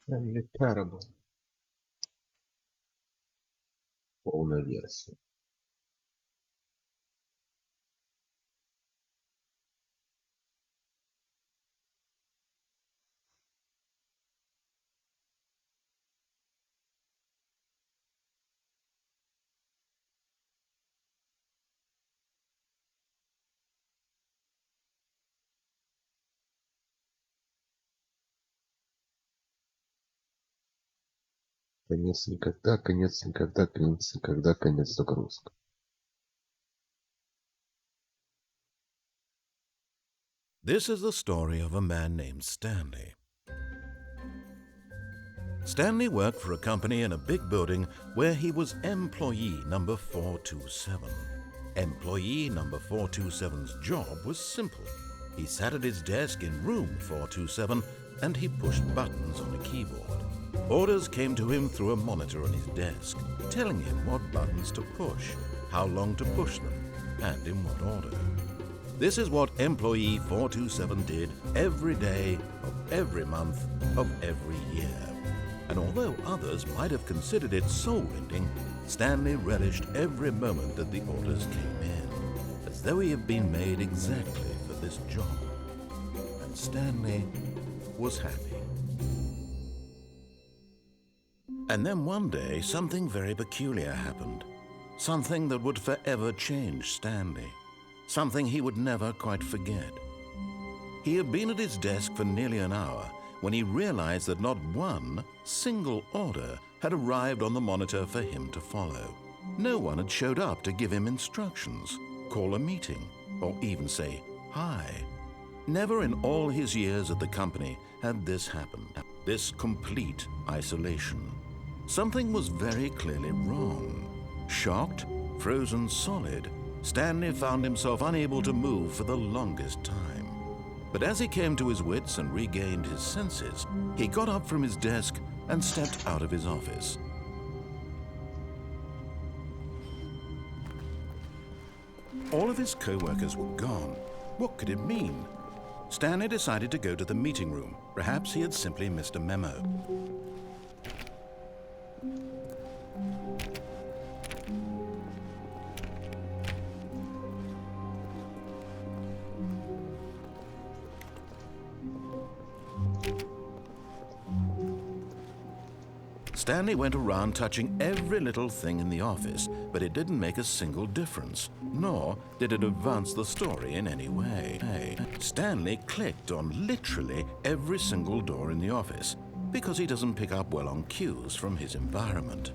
Stanley Parable. Полная версия. Конец никогда, конец никогда, конец никогда, конец загрузка. This is the story of a man named Stanley. Stanley worked for a company in a big building where he was employee number 427. Employee number 427's job was simple. He sat at his desk in room 427 and he pushed buttons on a keyboard. Orders came to him through a monitor on his desk, telling him what buttons to push, how long to push them, and in what order. This is what employee 427 did every day of every month of every year. And although others might have considered it soul-rending, Stanley relished every moment that the orders came in, as though he had been made exactly for this job. And Stanley was happy. And then one day, something very peculiar happened. Something that would forever change Stanley. Something he would never quite forget. He had been at his desk for nearly an hour when he realized that not one single order had arrived on the monitor for him to follow. No one had showed up to give him instructions, call a meeting, or even say hi. Never in all his years at the company had this happened, this complete isolation. Something was very clearly wrong. Shocked, frozen solid, Stanley found himself unable to move for the longest time. But as he came to his wits and regained his senses, he got up from his desk and stepped out of his office. All of his co-workers were gone. What could it mean? Stanley decided to go to the meeting room. Perhaps he had simply missed a memo. Stanley went around touching every little thing in the office, but it didn't make a single difference, nor did it advance the story in any way. Stanley clicked on literally every single door in the office, because he doesn't pick up well on cues from his environment.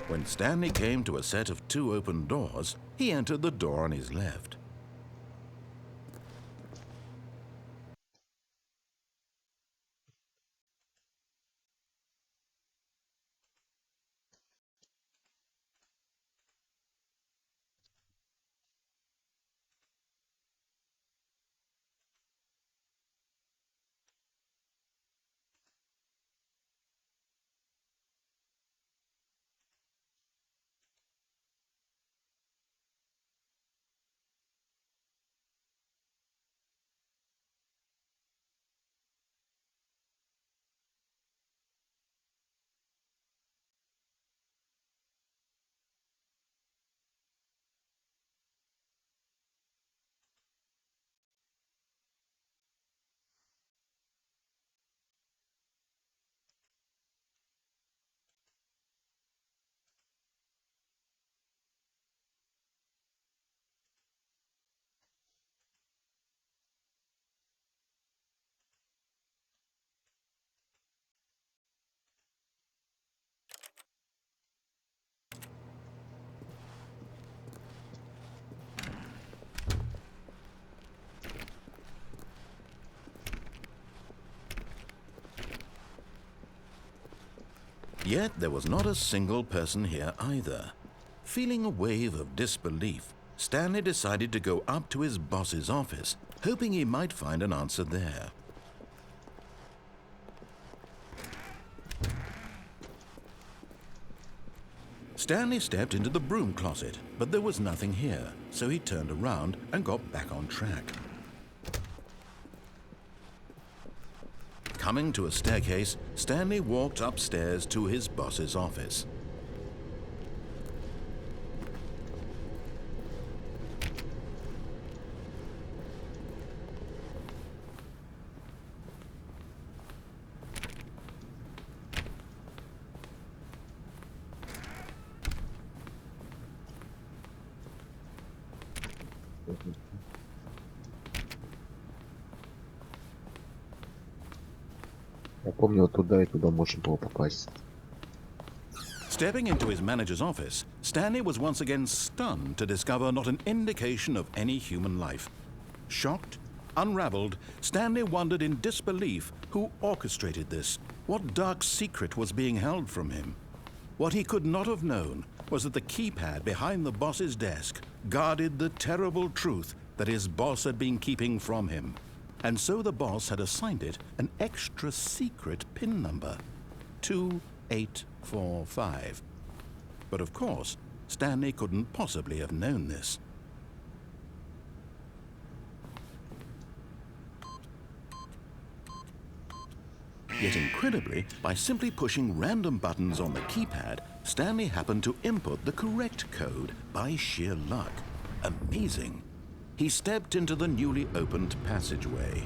When Stanley came to a set of 2 open doors, he entered the door on his left. Yet there was not a single person here either. Feeling a wave of disbelief, Stanley decided to go up to his boss's office, hoping he might find an answer there. Stanley stepped into the broom closet, but there was nothing here, so he turned around and got back on track. Coming to a staircase, Stanley walked upstairs to his boss's office. Я помню, вот туда и туда можно было попасть. Stepping into his manager's office, Stanley was once again stunned to discover not an indication of any human life. Shocked, unraveled, Stanley wondered in disbelief who orchestrated this, what dark secret was being held from him. What he could not have known was that the keypad behind the boss's desk guarded the terrible truth that his boss had been keeping from him. And so the boss had assigned it an extra secret PIN number, 2845. But of course, Stanley couldn't possibly have known this. Yet incredibly, by simply pushing random buttons on the keypad, Stanley happened to input the correct code by sheer luck. Amazing. He stepped into the newly opened passageway.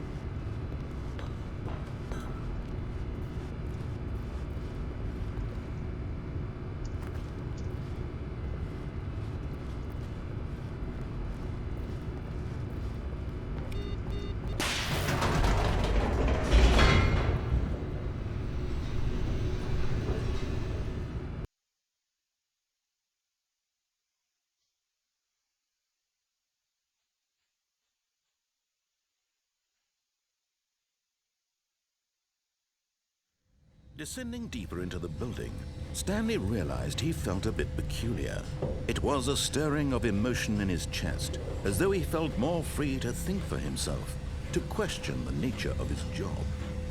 Descending deeper into the building, Stanley realized he felt a bit peculiar. It was a stirring of emotion in his chest, as though he felt more free to think for himself, to question the nature of his job.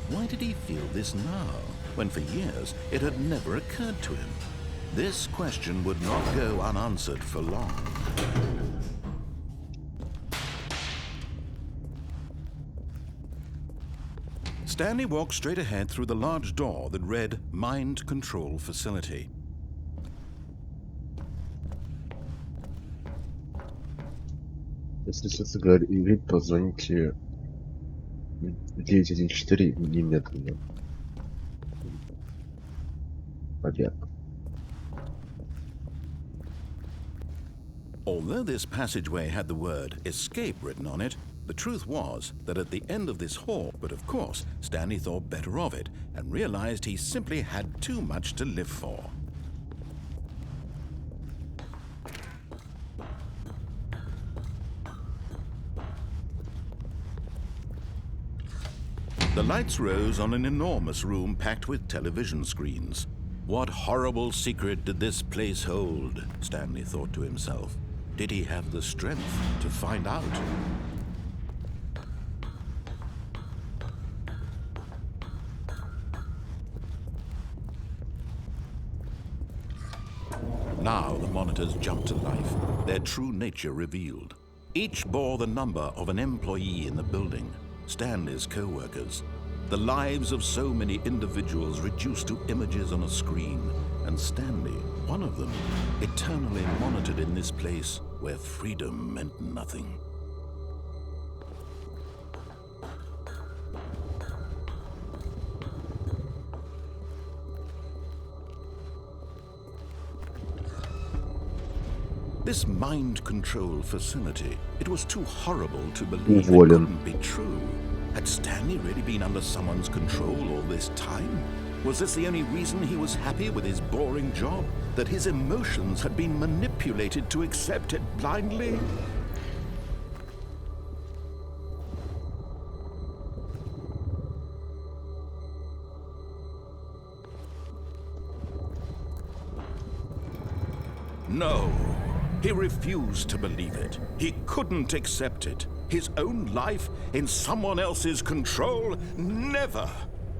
Why did he feel this now, when for years it had never occurred to him? This question would not go unanswered for long. Stanley walked straight ahead through the large door that read Mind Control Facility. Если что-то говорит, позвоните 914 немедленно. Понятно. Although this passageway had the word escape written on it, the truth was that at the end of this hall, but of course, Stanley thought better of it and realized he simply had too much to live for. The lights rose on an enormous room packed with television screens. What horrible secret did this place hold? Stanley thought to himself. Did he have the strength to find out? Now the monitors jumped to life, their true nature revealed. Each bore the number of an employee in the building, Stanley's co-workers. The lives of so many individuals reduced to images on a screen, and Stanley, one of them, eternally monitored in this place where freedom meant nothing. This mind control facility, it was too horrible to believe it couldn't be true. Had Stanley really been under someone's control all this time? Was this the only reason he was happy with his boring job? That his emotions had been manipulated to accept it blindly? No. He refused to believe it. He couldn't accept it. His own life in someone else's control? Never!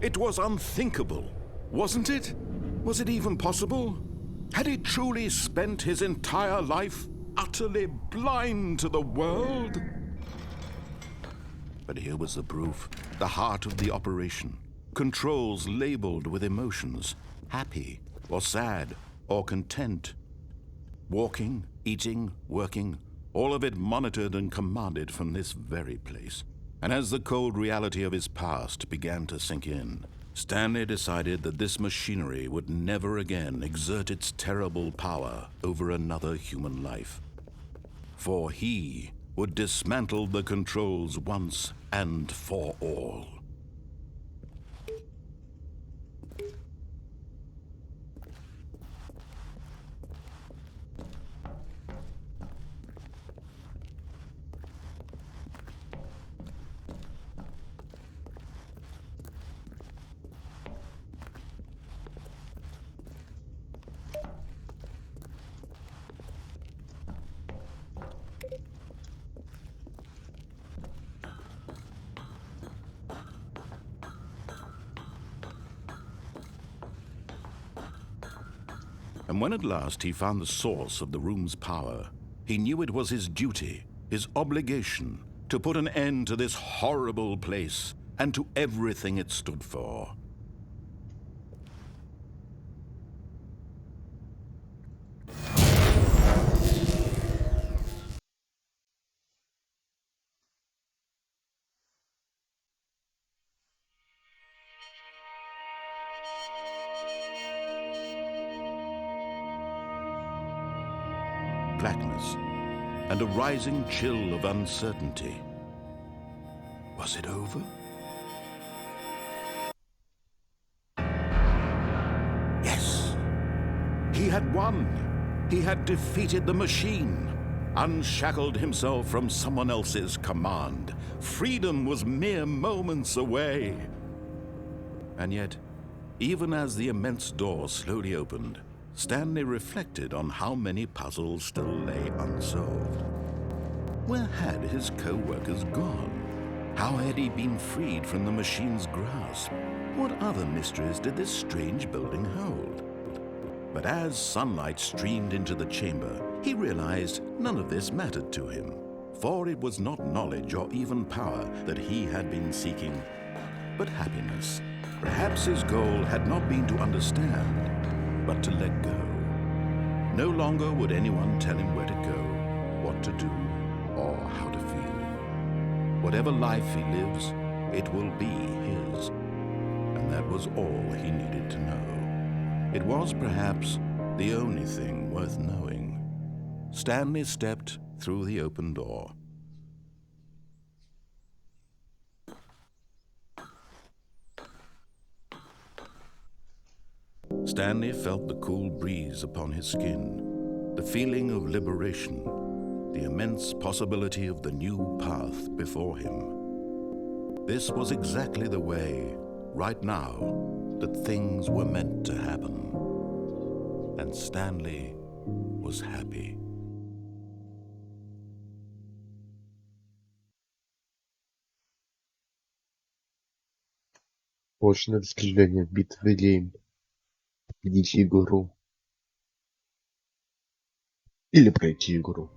It was unthinkable. Wasn't it? Was it even possible? Had he truly spent his entire life utterly blind to the world? But here was the proof, the heart of the operation. Controls labeled with emotions, happy or sad or content. Walking, eating, working, all of it monitored and commanded from this very place. And as the cold reality of his past began to sink in, Stanley decided that this machinery would never again exert its terrible power over another human life. For he would dismantle the controls once and for all. And when at last he found the source of the room's power, he knew it was his duty, his obligation, to put an end to this horrible place and to everything it stood for. Blackness and a rising chill of uncertainty. Was it over? Yes! He had won! He had defeated the machine, unshackled himself from someone else's command. Freedom was mere moments away. And yet, even as the immense door slowly opened, Stanley reflected on how many puzzles still lay unsolved. Where had his co-workers gone? How had he been freed from the machine's grasp? What other mysteries did this strange building hold? But as sunlight streamed into the chamber, he realized none of this mattered to him, for it was not knowledge or even power that he had been seeking, but happiness. Perhaps his goal had not been to understand, but to let go. No longer would anyone tell him where to go, what to do, or how to feel. Whatever life he lives, it will be his. And that was all he needed to know. It was perhaps the only thing worth knowing. Stanley stepped through the open door. Stanley felt the cool breeze upon his skin, the feeling of liberation, the immense possibility of the new path before him. This was exactly the way, right now, that things were meant to happen. And Stanley was happy. Мощное достижение битвы Лейм. Победить игру. Или пройти игру.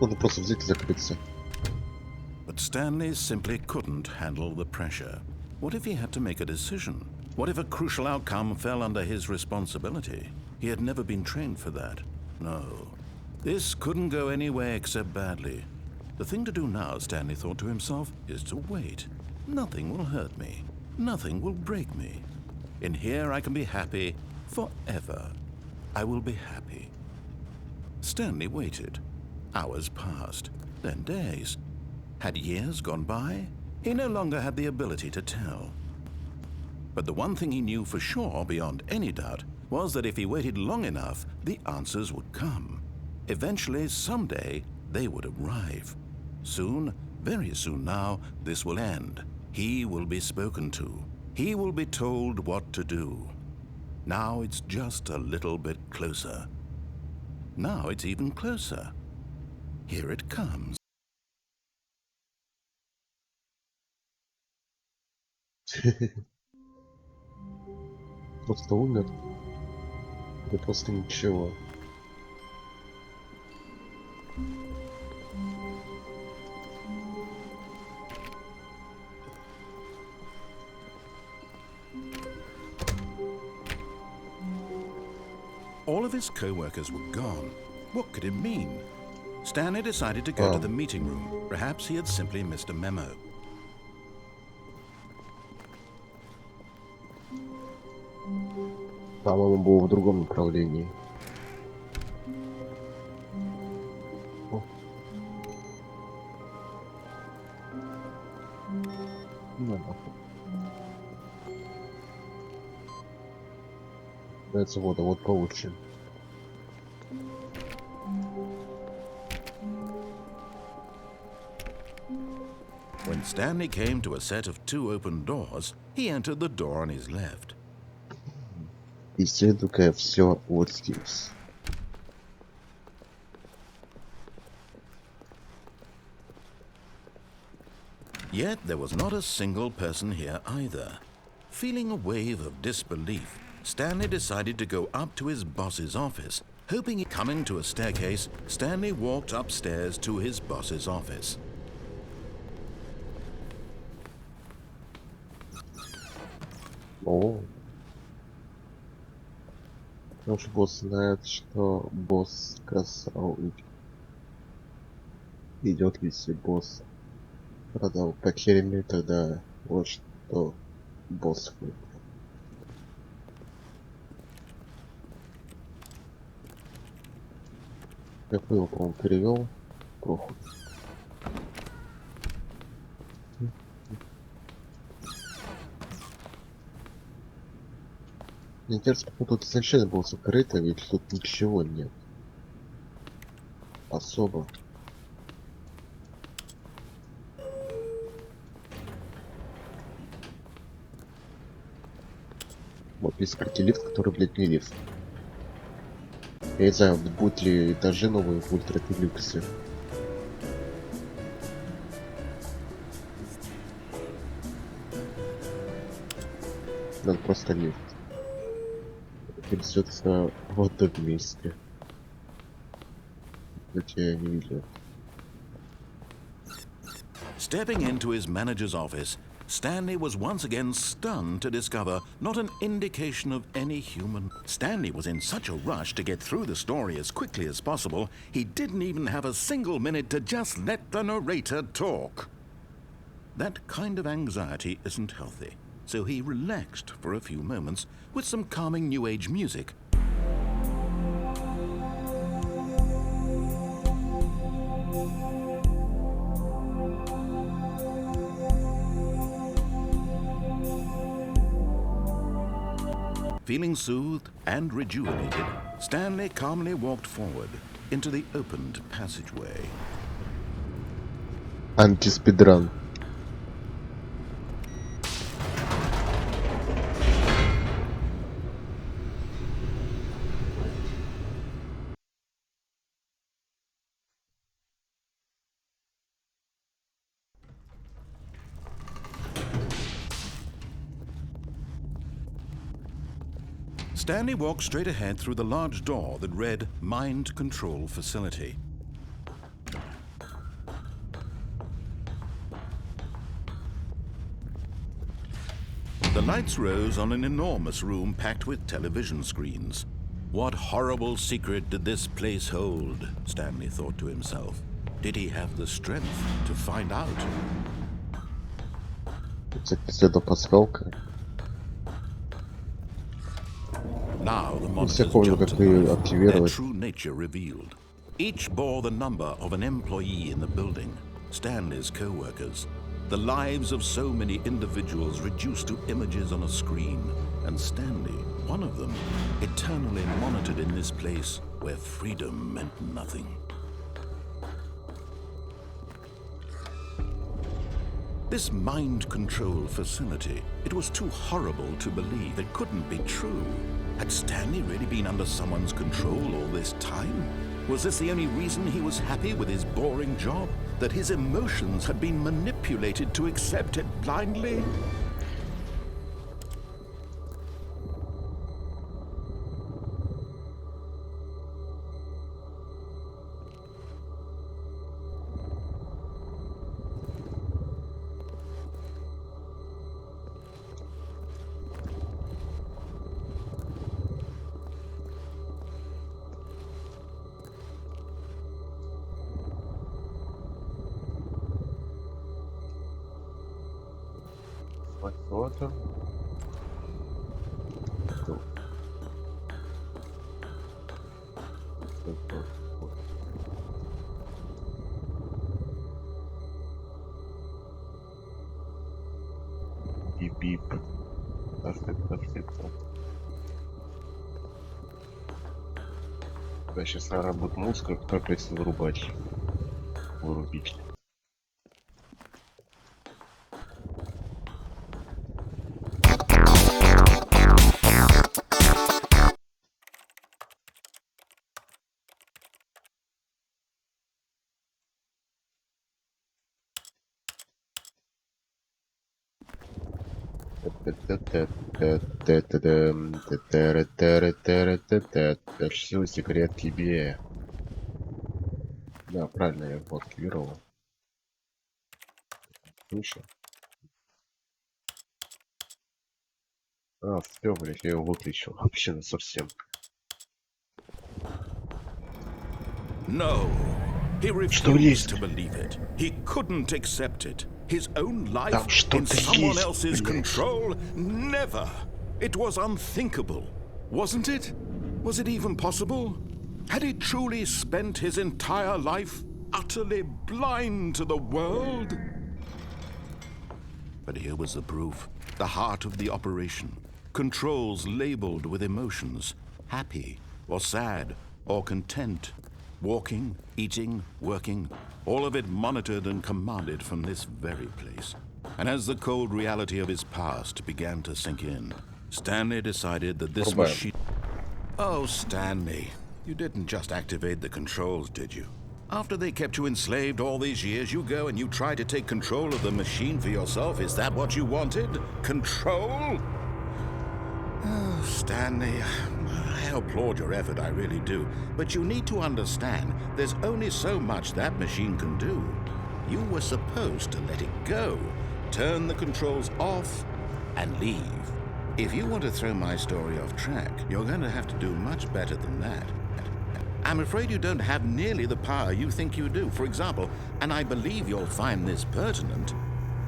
Надо просто взять и закрыться. But Stanley simply couldn't handle the pressure. What if he had to make a decision? What if a crucial outcome fell under his responsibility? He had never been trained for that. No. This couldn't go any way except badly. The thing to do now, Stanley thought to himself, is to wait. Nothing will hurt me. Nothing will break me. In here I can be happy forever. I will be happy. Stanley waited. Hours passed, then days. Had years gone by? He no longer had the ability to tell. But the one thing he knew for sure, beyond any doubt, was that if he waited long enough, the answers would come. Eventually, someday, they would arrive. Soon, very soon now, this will end. He will be spoken to. He will be told what to do. Now it's just a little bit closer. Now it's even closer. Here it comes. Просто умер. Да просто ничего. All of his co-workers were gone. What could it mean? Stanley decided to go to the meeting room. Perhaps he had simply missed a memo. По-моему, было в другом направлении. О. Ну, нахуй. Дается вода, вот получше. When Stanley came to a set of 2 open doors, he entered the door on his left. Исследуй-ка все вот здесь. Yet there was not a single person here either. Feeling a wave of disbelief, Stanley decided to go up to his boss's office. Hoping coming to a staircase, Stanley walked upstairs to his boss's office. О. Наш босс знает, что босс красавчик. Идет если босс продал потерянный, тогда вот что босс выбрал. Я его, по-моему, перевел. Плохо. Мне интересно, почему тут изначально было закрыто, ведь тут ничего нет. Особо. Вот есть лифт, который, блядь, не лифт. Я не знаю, будут ли этажи новые в ультра делюксе. Надо просто лифт. Интересуется в одном месте. Хотя я не видел. Stepping into his manager's office, Stanley was once again stunned to discover not an indication of any human. Stanley was in such a rush to get through the story as quickly as possible, he didn't even have a single minute to just let the narrator talk. That kind of anxiety isn't healthy, so he relaxed for a few moments with some calming New Age music. Feeling soothed and rejuvenated, Stanley calmly walked forward into the opened passageway. Антиспидран. Stanley walked straight ahead through the large door that read Mind Control Facility. The lights rose on an enormous room packed with television screens. What horrible secret did this place hold? Stanley thought to himself. Did he have the strength to find out? Это пасхалка. Now the monsters jumped to life, their true nature revealed. Each bore the number of an employee in the building, Stanley's co-workers. The lives of so many individuals reduced to images on a screen, and Stanley, one of them, eternally monitored in this place where freedom meant nothing. This mind control facility, it was too horrible to believe. It couldn't be true. Had Stanley really been under someone's control all this time? Was this the only reason he was happy with his boring job? That his emotions had been manipulated to accept it blindly? Вот он. Тут. Вот. Бип-бип. Perfect. Да, сейчас работает музыка, как придется вырубать. Вырубить. Все секрет тебе. Да, правильно я его активировал. Слышал? А, все, блядь, я его выключил. Вообще совсем. No, he refused to believe it. He couldn't accept it. His own life in someone else's control? Never. It was unthinkable, wasn't it? Was it even possible? Had he truly spent his entire life utterly blind to the world? But here was the proof. The heart of the operation. Controls labeled with emotions. Happy, or sad, or content. Walking, eating, working, all of it monitored and commanded from this very place. And as the cold reality of his past began to sink in, Stanley decided that this machine... Oh, Stanley, you didn't just activate the controls, did you? After they kept you enslaved all these years, you go and you try to take control of the machine for yourself. Is that what you wanted? Control? Oh, Stanley, I applaud your effort, I really do. But you need to understand, there's only so much that machine can do. You were supposed to let it go, turn the controls off, and leave. If you want to throw my story off track, you're going to have to do much better than that. I'm afraid you don't have nearly the power you think you do. For example, and I believe you'll find this pertinent,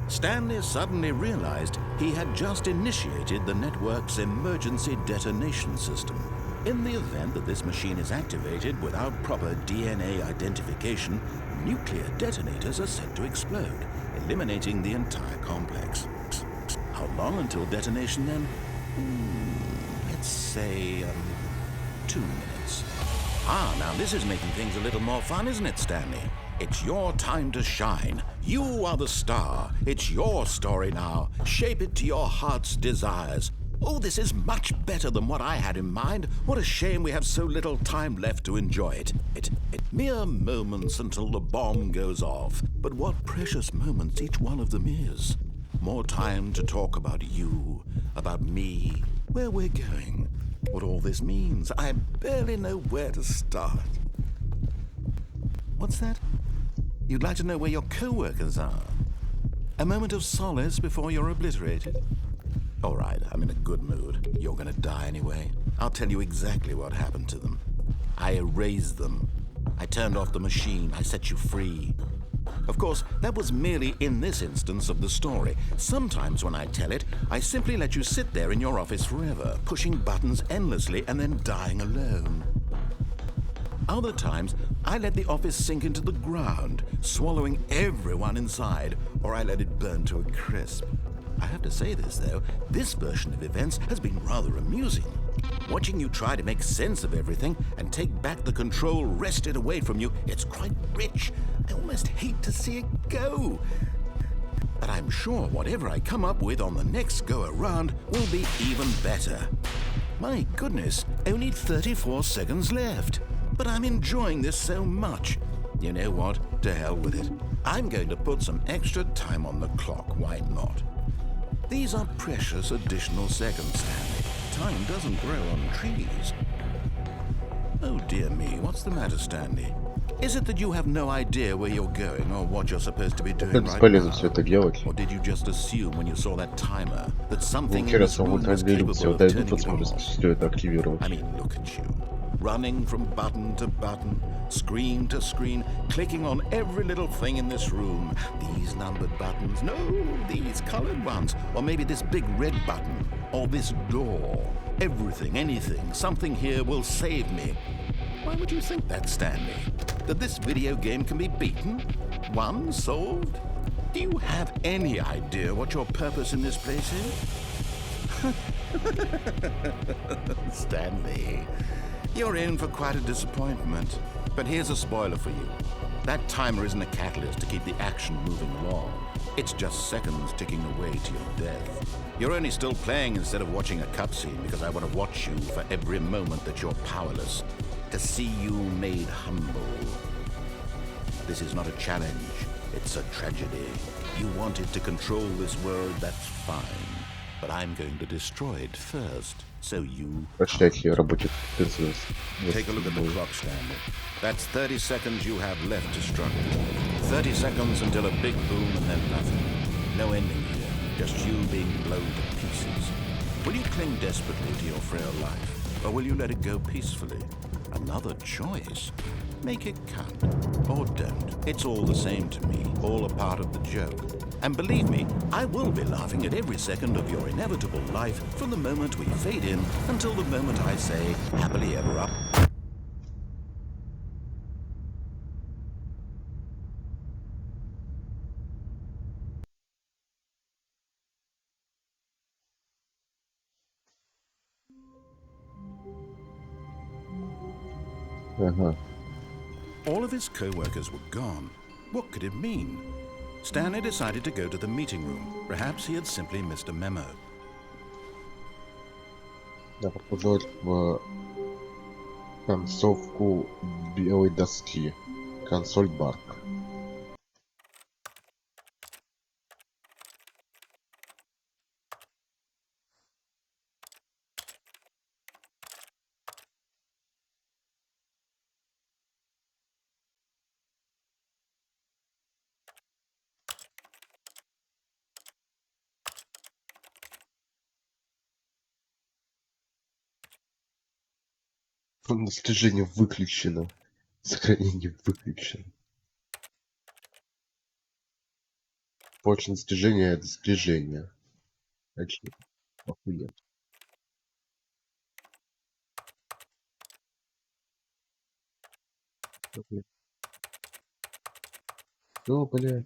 Stanley suddenly realized he had just initiated the network's emergency detonation system. In the event that this machine is activated without proper DNA identification, nuclear detonators are set to explode, eliminating the entire complex. How long until detonation then? Let's say 2 minutes. Ah, now this is making things a little more fun, isn't it, Stanley? It's your time to shine. You are the star. It's your story now. Shape it to your heart's desires. Oh, this is much better than what I had in mind. What a shame we have so little time left to enjoy it. It mere moments until the bomb goes off. But what precious moments each one of them is. More time to talk about you, about me, where we're going, what all this means. I barely know where to start. What's that? You'd like to know where your co-workers are? A moment of solace before you're obliterated? All right, I'm in a good mood. You're gonna die anyway. I'll tell you exactly what happened to them. I erased them. I turned off the machine. I set you free. Of course, that was merely in this instance of the story. Sometimes when I tell it, I simply let you sit there in your office forever, pushing buttons endlessly and then dying alone. Other times, I let the office sink into the ground, swallowing everyone inside, or I let it burn to a crisp. I have to say this, though, this version of events has been rather amusing. Watching you try to make sense of everything and take back the control wrested away from you, it's quite rich. I almost hate to see it go. But I'm sure whatever I come up with on the next go-around will be even better. My goodness, only 34 seconds left. but I'm enjoying this so much. You know what? To hell with it. I'm going to put some extra time on the clock. Why not? These are precious additional seconds, Stanley. Time doesn't grow on trees. Oh dear me, what's the matter, Stanley? Is it that you have no idea where you're going or what you're supposed to be doing Это right бесполезно все now? это делать. Or did you just assume when you saw that timer that something in this Интересно, room was ультраделюксы capable of дают turning it возможность off? все это активировать. I mean, look at you. Running from button to button, screen to screen, clicking on every little thing in this room. These numbered buttons, no, these colored ones. Or maybe this big red button, or this door. Everything, anything, something here will save me. Why would you think that, Stanley? That this video game can be beaten? Won? Solved? Do you have any idea what your purpose in this place is? Stanley, you're in for quite a disappointment. But here's a spoiler for you. That timer isn't a catalyst to keep the action moving along. It's just seconds ticking away to your death. You're only still playing instead of watching a cutscene because I want to watch you for every moment that you're powerless. To see you made humble. This is not a challenge. It's a tragedy. You wanted to control this world, that's fine. But I'm going to destroy it first, so you Прочитайте о работе Tencent. Take a look at the clock, Stanley. That's 30 seconds you have left to struggle. 30 seconds until a big boom and then nothing. No ending here, just you being blown to pieces. Will you cling desperately to your frail life, or will you let it go peacefully? Another choice. Make it count, or don't. It's all the same to me, all a part of the joke. And believe me, I will be laughing at every second of your inevitable life from the moment we fade in until the moment I say, happily ever up. Ага. All of his co-workers were gone. What could it mean? Stanley decided to go to the meeting room. Perhaps he had simply missed a memo. Да, попадать в концовку белой доски. Консоль бар. Достижение выключено. Сохранение выключено. Больше достижения достижения. Очки. Охуенно. Ну, бля.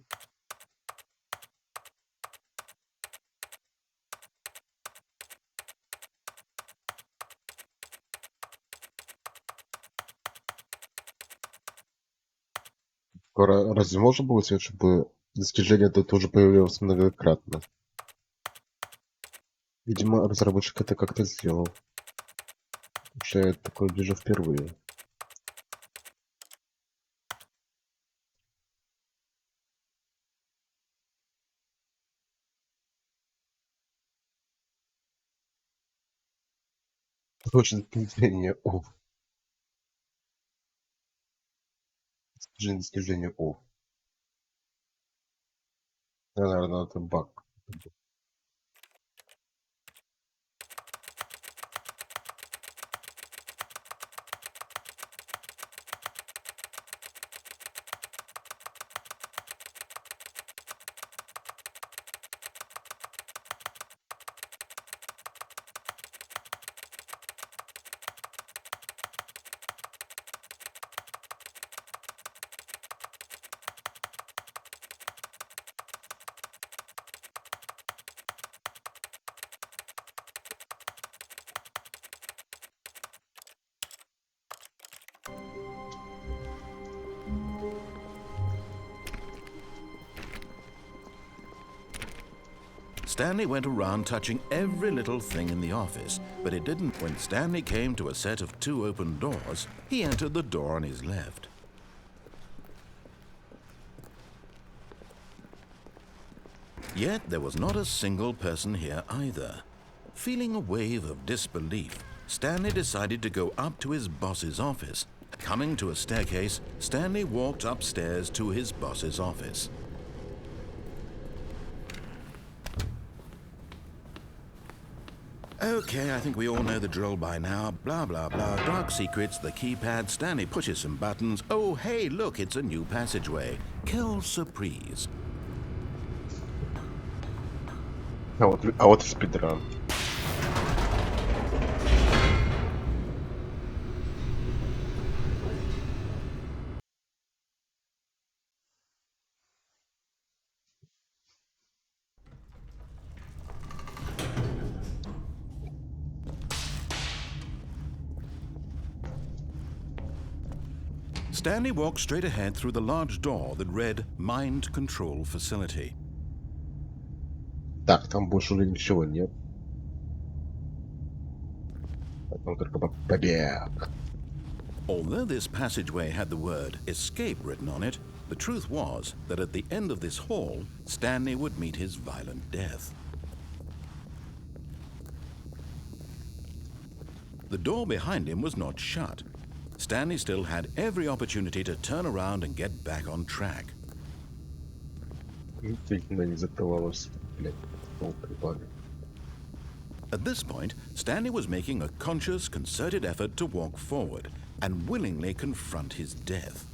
Разве можно было сделать, чтобы достижение это тоже появлялось многократно? Видимо, разработчик это как-то сделал. Потому что я такое вижу впервые. Точно достижение О. Достижение О. Да, наверное, это баг. Stanley went around touching every little thing in the office, but it didn't. When Stanley came to a set of 2 open doors, he entered the door on his left. Yet there was not a single person here either. Feeling a wave of disbelief, Stanley decided to go up to his boss's office. Coming to a staircase, Stanley walked upstairs to his boss's office. Okay, I think we all know the drill by now. Blah, blah, blah. Dark secrets, the keypad. Stanley pushes some buttons. Oh, hey, look, it's a new passageway. Quelle surprise. А вот и спидран. Stanley walked straight ahead through the large door that read Mind Control Facility. Так, там больше уже ничего нет. Там только побег. Although this passageway had the word escape written on it, the truth was that at the end of this hall, Stanley would meet his violent death. The door behind him was not shut. Stanley still had every opportunity to turn around and get back on track. Действительно не закрывалось. Блядь, полприпады. At this point, Stanley was making a conscious, concerted effort to walk forward and willingly confront his death.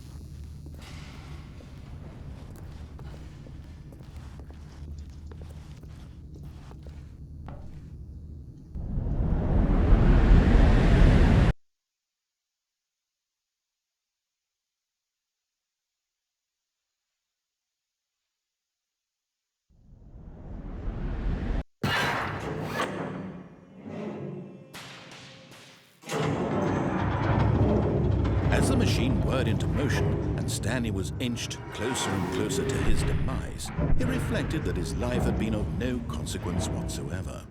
As the machine whirred into motion and Stanley was inched closer and closer to his demise, he reflected that his life had been of no consequence whatsoever.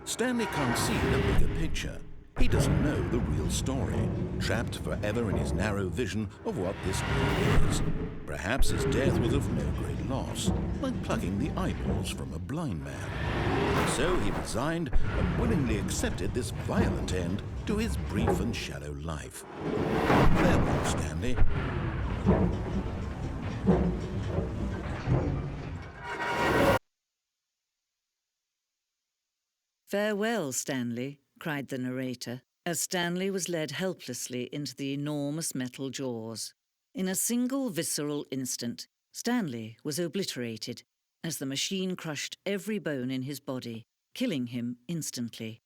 Stanley can't see the bigger picture. He doesn't know the real story, trapped forever in his narrow vision of what this world is. Perhaps his death was of no great loss, like plucking the eyeballs from a blind man. So he resigned and willingly accepted this violent end to his brief and shallow life. Farewell, Stanley. "Farewell, Stanley," cried the narrator, as Stanley was led helplessly into the enormous metal jaws. In a single visceral instant, Stanley was obliterated as the machine crushed every bone in his body, killing him instantly.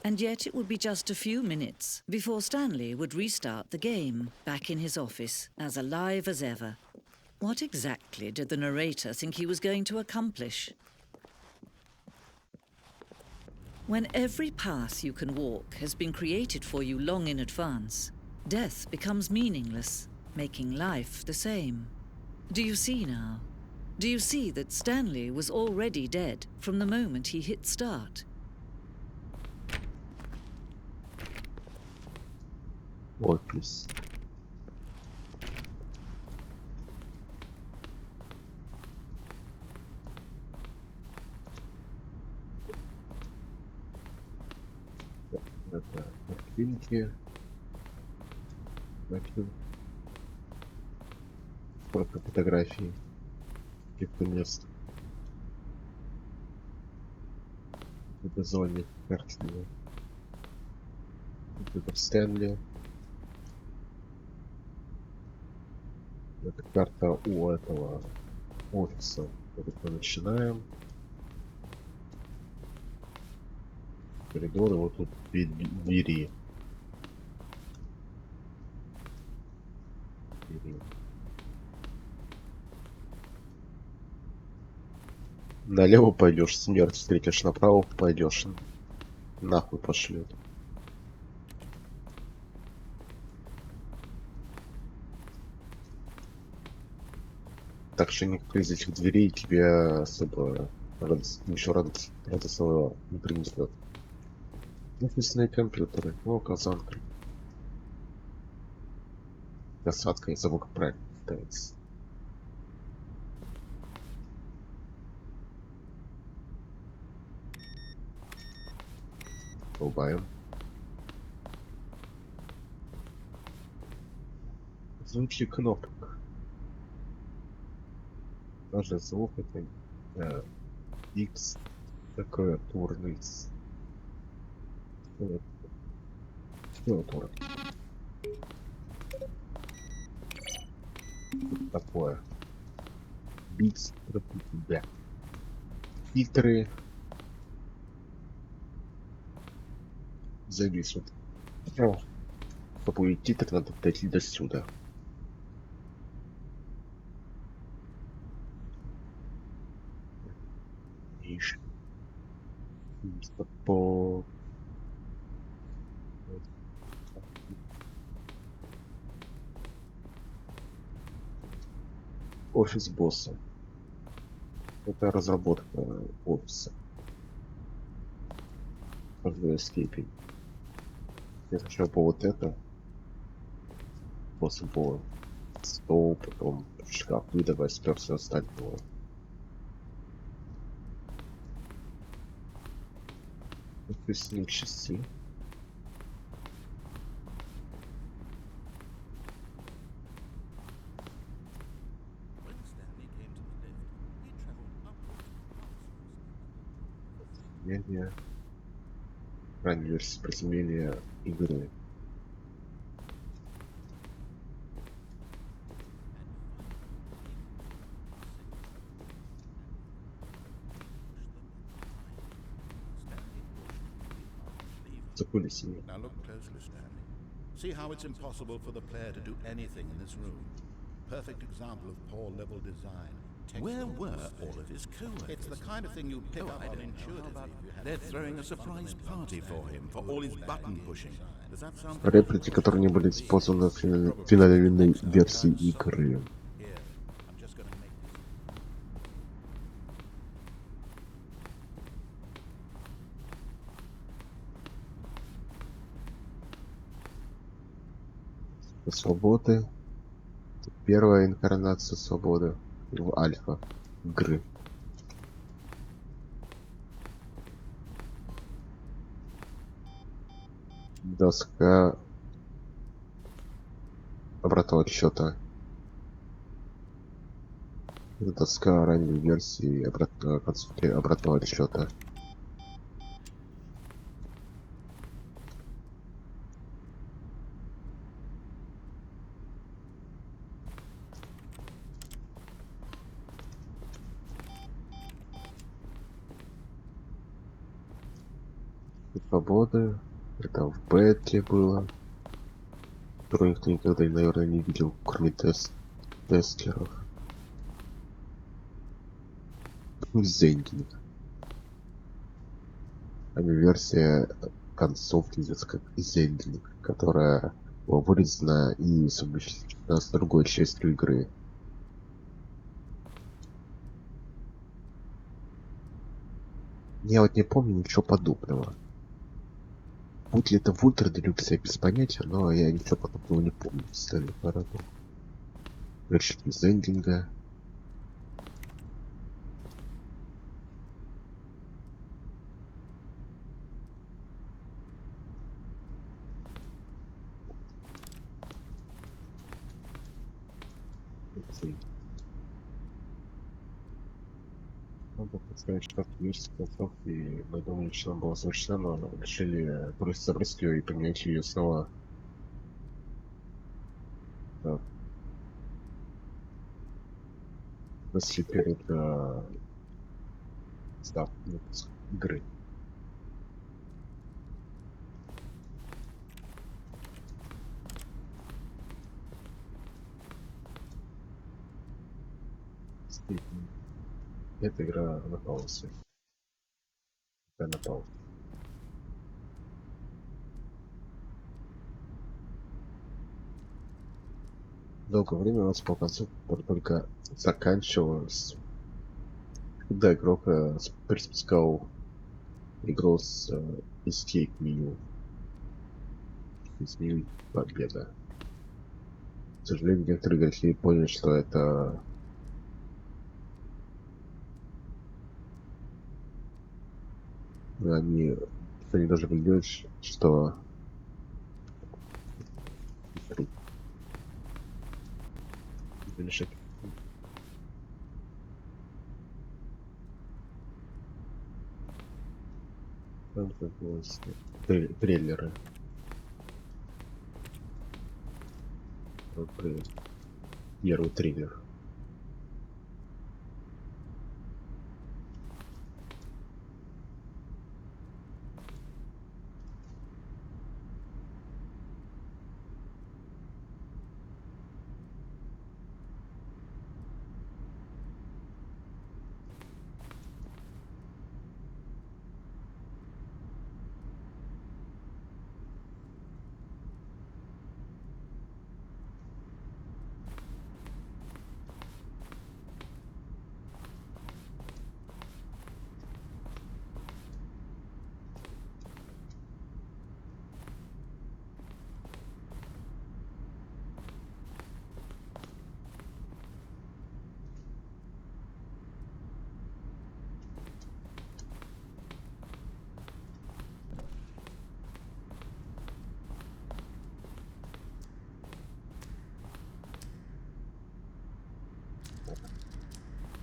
And yet it would be just a few minutes before Stanley would restart the game, back in his office, as alive as ever. What exactly did the narrator think he was going to accomplish? When every path you can walk has been created for you long in advance, death becomes meaningless, making life the same. Do you see now? Do you see that Stanley was already dead from the moment he hit start? Офис. Это картинки. Сколько фотографий. Каких-то мест. Это зоне картины. Это Стэнли. Это карта у этого офиса. Вот мы начинаем. Коридоры, вот тут двери. Налево пойдешь, смерть встретишь, направо пойдешь, нахуй пошлет. так что никакой из этих дверей тебе особо ничего радостного не принесет. Офисные компьютеры. О, казанка. Касатка, я забыл, как правильно ставится. Рубаем. Звуки кнопок. Даже звук это X такой турный. Что такое? Бикс против тебя. Фильтры зависят. О, чтобы уйти, так надо дойти до сюда. Ишь. По офис босса. Это разработка офиса. Каждая степень. Я сначала по вот это. После по стол, потом в шкаф. И давай спер все остальное. Офисные часы. Изменение. Ранняя версия сопротивления игры. Закули себе. Now look closely, Stanley. See how it's impossible for the player to do anything in this room. Perfect example of poor level design. Where were all of his co-workers? It's the kind of thing you'd pick up on intuitively. They're throwing a surprise party for him for all his button pushing. Does that sound Реплики, которые не были использованы в финальной версии игры. Here, I'm just going to make Свободы. Первая инкарнация свободы в альфа игры. Доска обратного отсчета. Доска ранней версии концовки обратного отсчета. Свободы. Это в бете было. Которую никто никогда, наверное, не видел, кроме тестеров. Зендинг. А не версия концовки идет как зендинг, которая вырезана и совмещена с другой частью игры. Я вот не помню ничего подобного. Будь ли это в Ультра Делюксе, без понятия, но я ничего подобного не помню. Стэнли Парабл. Версия зендинга. Надо представить, что версия концовки, мы думали, что она была завершена, но решили просто забросить ее и поменять ее снова. Да. После перед старт игры. Действительно. Эта игра на паузе. Да, на паузе. Долгое время у нас по концу только заканчивалось, когда игрок приспускал игру с escape меню. Из меню победа. К сожалению, некоторые игроки поняли, что это они даже понимают, что решать трейлеры. Первый трейлер.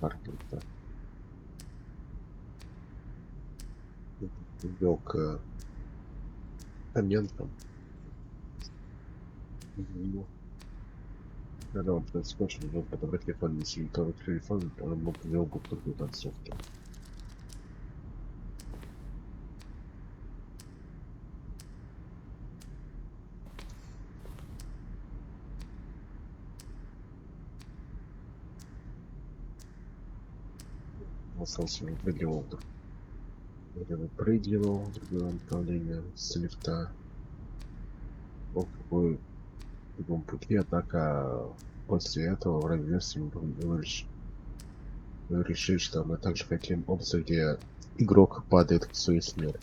Маркета. Ввел к комментам. Когда он происходит, он подобрать телефон, если не тот телефон, он мог ввел бы другую концовку. Он остался выпрыгивал в другое направление с лифта. Вот какой в другом пути, однако после этого в ранней мы решили, что мы также хотим опцию, где игрок падает к своей смерти.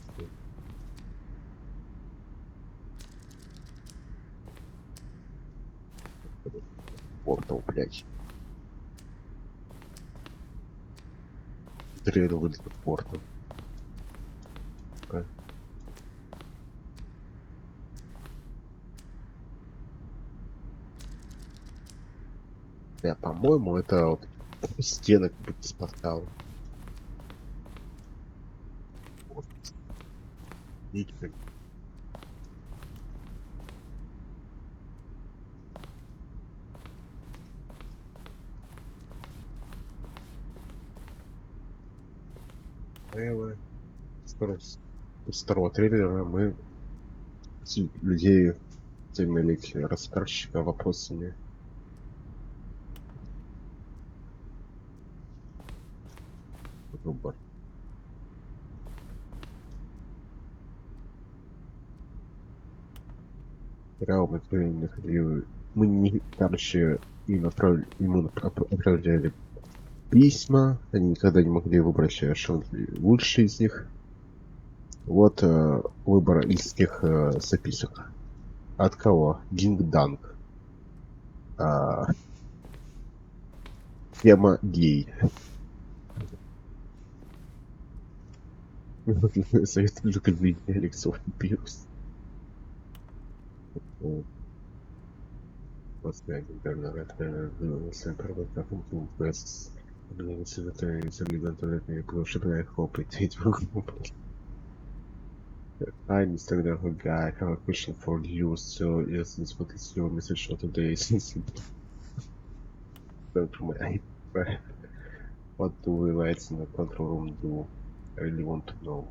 Портал, блядь. Трейлер вылет в портал. Да, по-моему, это вот стены как будто с порталом. Вот. Видите, из второго трейлера мы людей имели рассказчика вопросами. Выбор. Реал мы не, короче, ему отправляли письма, они никогда не могли выбрать, что лучший из них. Вот выбор из тех записок. От кого? Динг-данг. Тема гей. Советую любить Алексов Пирус. После интернета Stanley Parable каком-то квест. Советую интернетные повышенные опыт. Hi, Mr. Little Guy. I have a question for you. So, yes, what is your message for today? What do we lights in the control room do? I really want to know.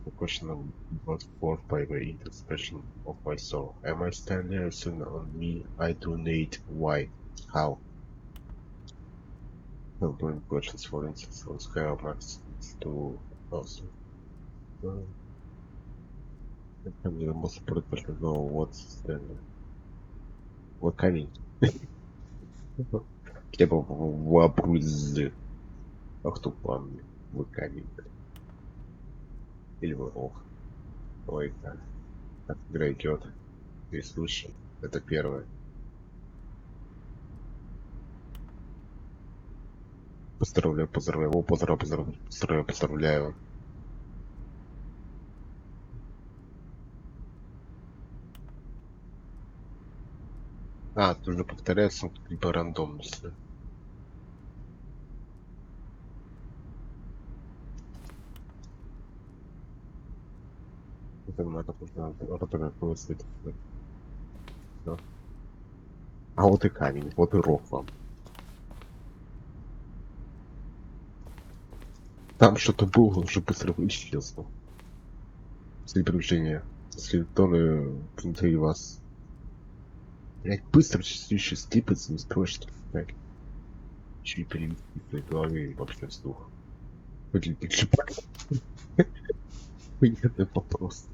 The question was forced by the introspection of my soul. Am I standing soon on me? I do need. Why? How? Doing questions, for instance, on scale max to 1000. Там я был спорт, но вот Стэнли. Вот камень. Хлеба в обрузе. А кто помнит? Вот камень. Или ворох. Ой, как игра идет. Ты слышишь? Это первое. Поздравляю, поздравляю. О, поздравляю. А, ты уже повторяется либо рандомность. Это надо просто да. А вот и камень, вот и ров вам. Там что-то было, уже быстро исчезло. После приближения. Если тоны внутри вас. Блять, быстро еще скипаться, не строишь так. Еще и перевести в своей голове и вообще вслух. Выглядит шипак. Понятный вопрос.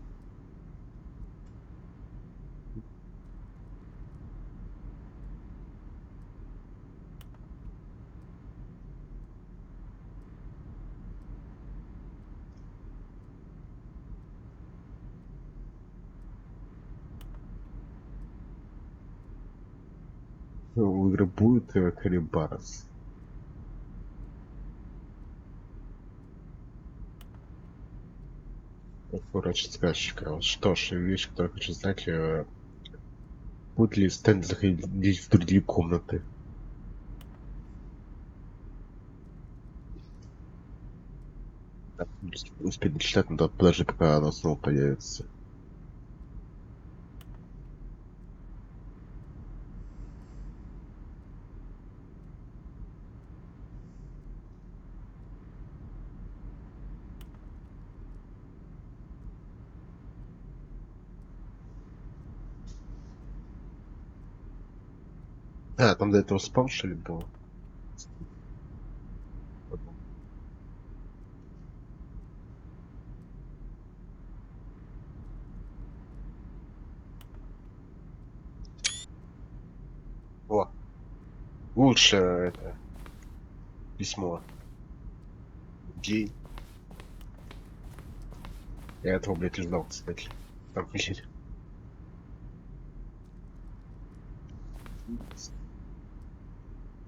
У игры будет Карибарос. Врач сказчика. Вот что ж, вещь, которую хочу знать, будет ли Стэн заходить в другие комнаты? Да, успеть дочитать, надо подожди, пока она снова появится. А, там до этого спам, что ли, было? Потом. О, лучше это письмо. Гей. Я этого, блядь, и ждал, кстати. Там, блядь.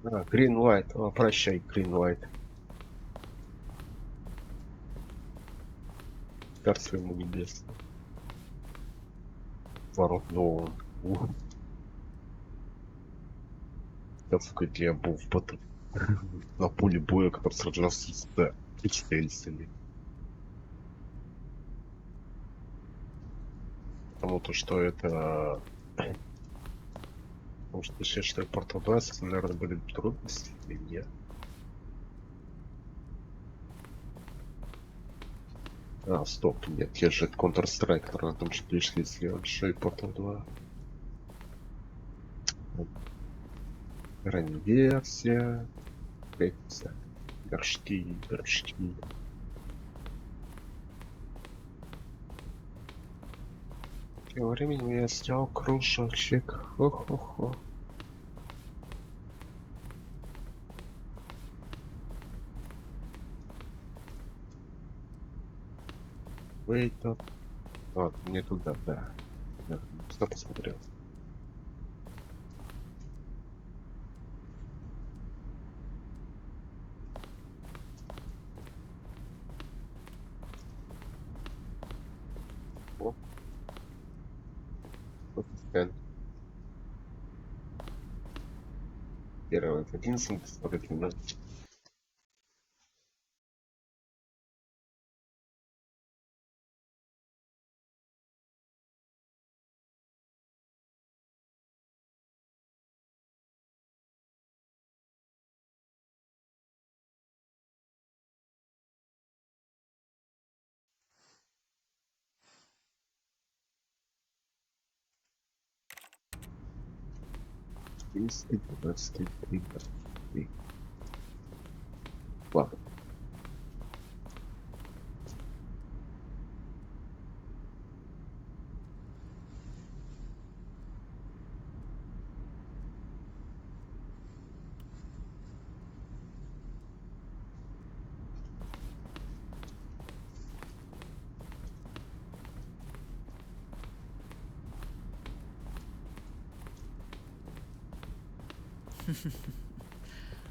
А, Green Light. О, прощай, Green Light. Царство ему небесное. Ворот нового. Да, сука, я был в поту. На поле боя, который сражался с представителями. Потому то, что это... Потому что ты считаешь, что Портал 20, наверное, были трудности или нет? А, стоп, нет, есть же Counter-Strike, который на том же пришли сделать, что и Portal 2. Ранняя версия. Какие-то горшки. Тем временем я снял кружочек. Хо-хо-хо. Wait up. А, не туда, да. Что посмотрел? О, вот Стэн. Первый 11 смотрит на Если 23. Ладно.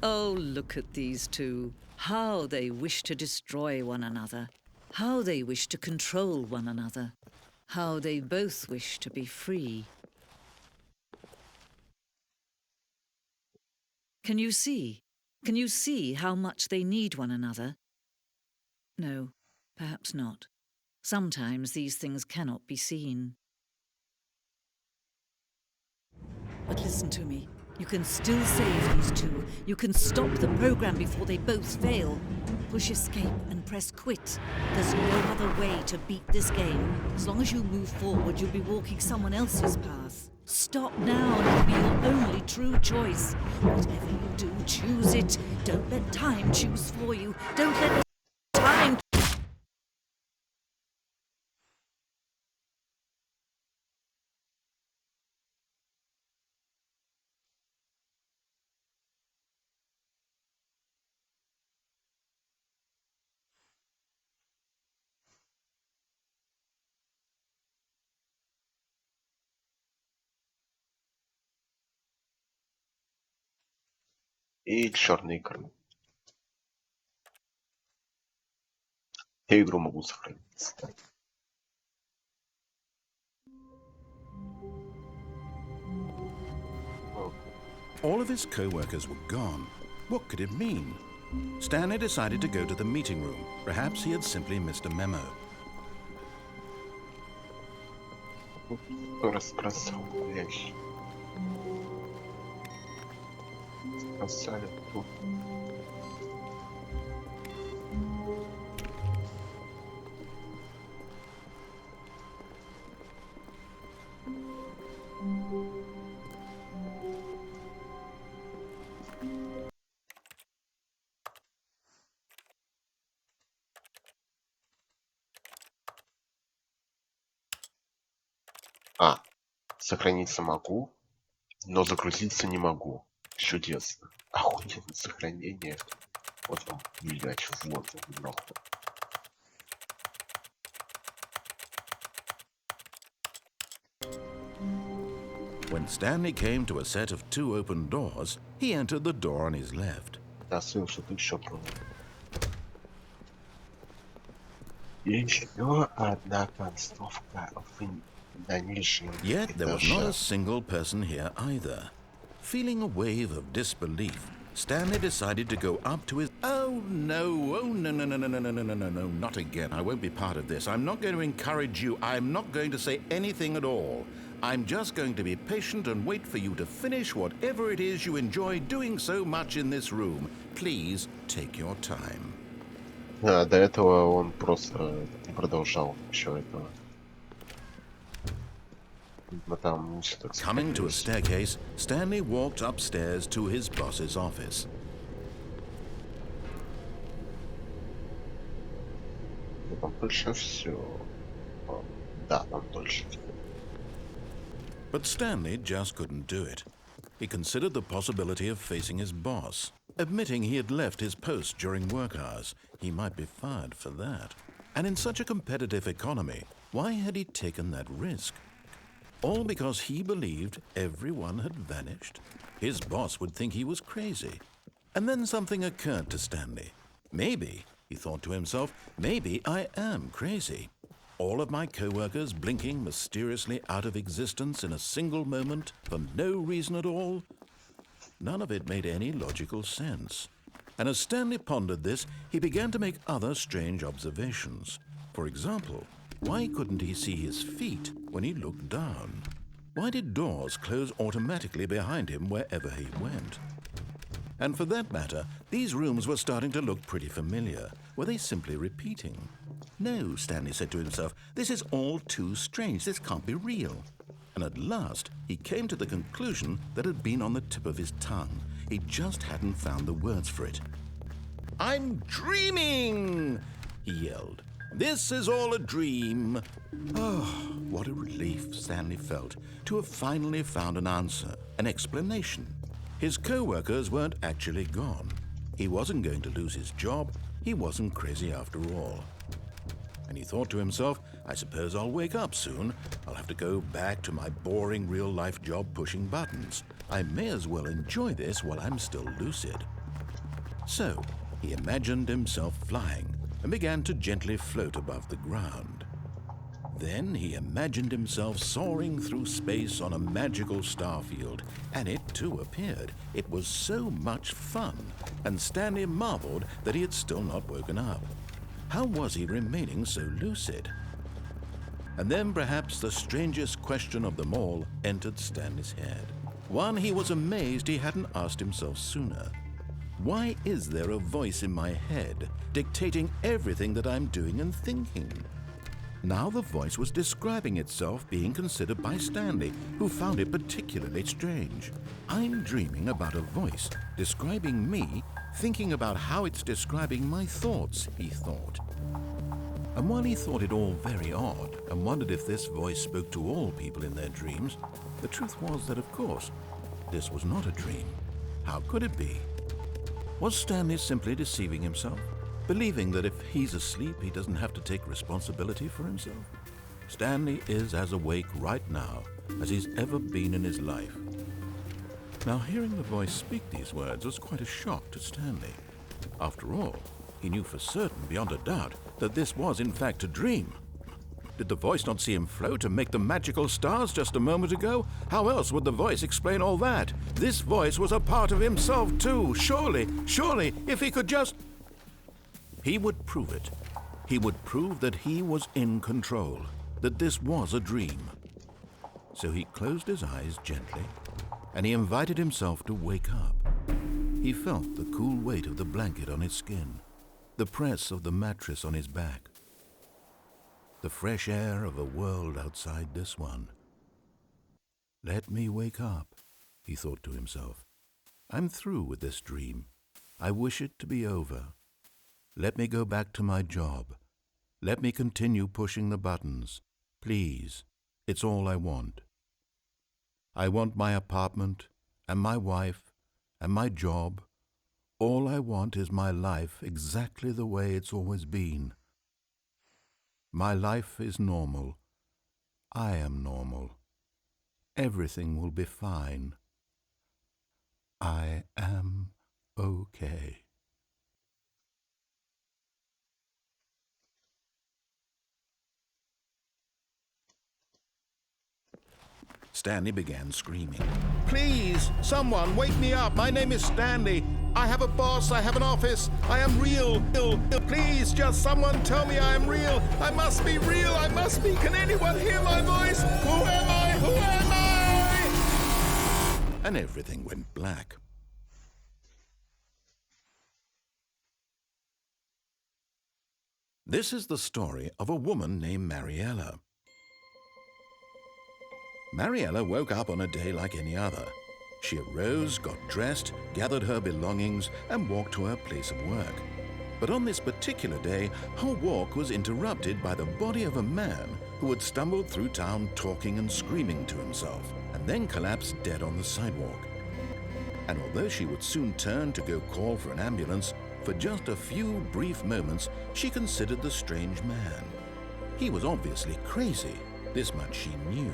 Oh, look at these two. How they wish to destroy one another. How they wish to control one another. How they both wish to be free. Can you see? Can you see how much they need one another? No, perhaps not. Sometimes these things cannot be seen. But listen to me. You can still save these two. You can stop the program before they both fail. Push escape and press quit. There's no other way to beat this game. As long as you move forward, you'll be walking someone else's path. Stop now and it'll be your only true choice. Whatever you do, choose it. Don't let time choose for you. Don't let time. И черный экран. Я игру могу сохранить. All of his co-workers were gone. What could it mean? Stanley decided to go to the meeting room. Perhaps he had simply missed a memo. Разбросал вещи. Разбросали тут. Сохраниться могу, но загрузиться не могу. Чудесно. Охуенное сохранение. Вот вам, блядь, вот он, нахуй. When Stanley came to a set of 2 open doors, he entered the door on his left. Да, сын, что-то еще пробовал. Еще одна концовка на нижнем Yet there was этаже. not a single person here either. Feeling a wave of disbelief, Stanley decided to go up to his... Oh no, no, not again. I won't be part of this. I'm not going to encourage you. I'm not going to say anything at all. I'm just going to be patient and wait for you to finish whatever it is you enjoy doing so much in this room. Please take your time. До этого он просто продолжал еще этого. Но там все так Coming to a сохранилось. staircase, Stanley walked upstairs to his boss's office. Ну, там больше все. Да, там больше. But Stanley just couldn't do it. He considered the possibility of facing his boss. Admitting he had left his post during work hours, he might be fired for that. And in such a competitive economy, why had he taken that risk? All because he believed everyone had vanished? His boss would think he was crazy. And then something occurred to Stanley. Maybe, he thought to himself, maybe I am crazy. All of my co-workers blinking mysteriously out of existence in a single moment for no reason at all? None of it made any logical sense. And as Stanley pondered this, he began to make other strange observations. For example, why couldn't he see his feet when he looked down? Why did doors close automatically behind him wherever he went? And for that matter, these rooms were starting to look pretty familiar. Were they simply repeating? No, Stanley said to himself, this is all too strange. This can't be real. And at last, he came to the conclusion that had been on the tip of his tongue. He just hadn't found the words for it. I'm dreaming, he yelled. This is all a dream. Oh, what a relief Stanley felt to have finally found an answer, an explanation. His co-workers weren't actually gone. He wasn't going to lose his job. He wasn't crazy after all. And he thought to himself, I suppose I'll wake up soon. I'll have to go back to my boring real-life job pushing buttons. I may as well enjoy this while I'm still lucid. So he imagined himself flying and began to gently float above the ground. Then he imagined himself soaring through space on a magical starfield, and it too appeared. It was so much fun, and Stanley marveled that he had still not woken up. How was he remaining so lucid? And then perhaps the strangest question of them all entered Stanley's head. One he was amazed he hadn't asked himself sooner. Why is there a voice in my head dictating everything that I'm doing and thinking? Now the voice was describing itself being considered by Stanley, who found it particularly strange. I'm dreaming about a voice describing me, thinking about how it's describing my thoughts, he thought. And while he thought it all very odd and wondered if this voice spoke to all people in their dreams, the truth was that, of course, this was not a dream. How could it be? Was Stanley simply deceiving himself, believing that if he's asleep, he doesn't have to take responsibility for himself? Stanley is as awake right now as he's ever been in his life. Now, hearing the voice speak these words was quite a shock to Stanley. After all, he knew for certain, beyond a doubt, that this was in fact a dream. Did the voice not see him float and make the magical stars just a moment ago? How else would the voice explain all that? This voice was a part of himself too. Surely, if he could just... He would prove it. He would prove that he was in control, that this was a dream. So he closed his eyes gently, and he invited himself to wake up. He felt the cool weight of the blanket on his skin, the press of the mattress on his back, the fresh air of a world outside this one. Let me wake up, he thought to himself. I'm through with this dream. I wish it to be over. Let me go back to my job. Let me continue pushing the buttons. Please, it's all I want. I want my apartment and my wife and my job. All I want is my life exactly the way it's always been. My life is normal. I am normal. Everything will be fine. I am okay. Stanley began screaming. Please, someone, wake me up. My name is Stanley. I have a boss. I have an office. I am real. Please, just someone tell me I am real. I must be real. I must be. Can anyone hear my voice? Who am I? Who am I? And everything went black. This is the story of a woman named Mariella. Mariella woke up on a day like any other. She arose, got dressed, gathered her belongings, and walked to her place of work. But on this particular day, her walk was interrupted by the body of a man who had stumbled through town talking and screaming to himself, and then collapsed dead on the sidewalk. And although she would soon turn to go call for an ambulance, for just a few brief moments she considered the strange man. He was obviously crazy. This much she knew.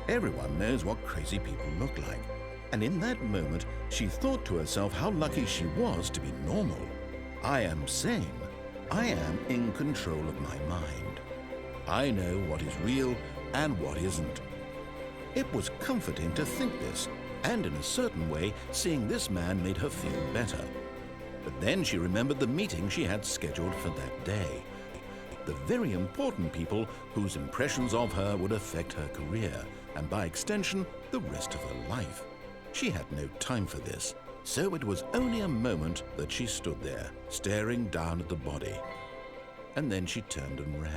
Everyone knows what crazy people look like. And in that moment, she thought to herself how lucky she was to be normal. I am sane. I am in control of my mind. I know what is real and what isn't. It was comforting to think this, and in a certain way, seeing this man made her feel better. But then she remembered the meeting she had scheduled for that day. The very important people whose impressions of her would affect her career, and by extension, the rest of her life. She had no time for this, so it was only a moment that she stood there, staring down at the body. And then she turned and ran.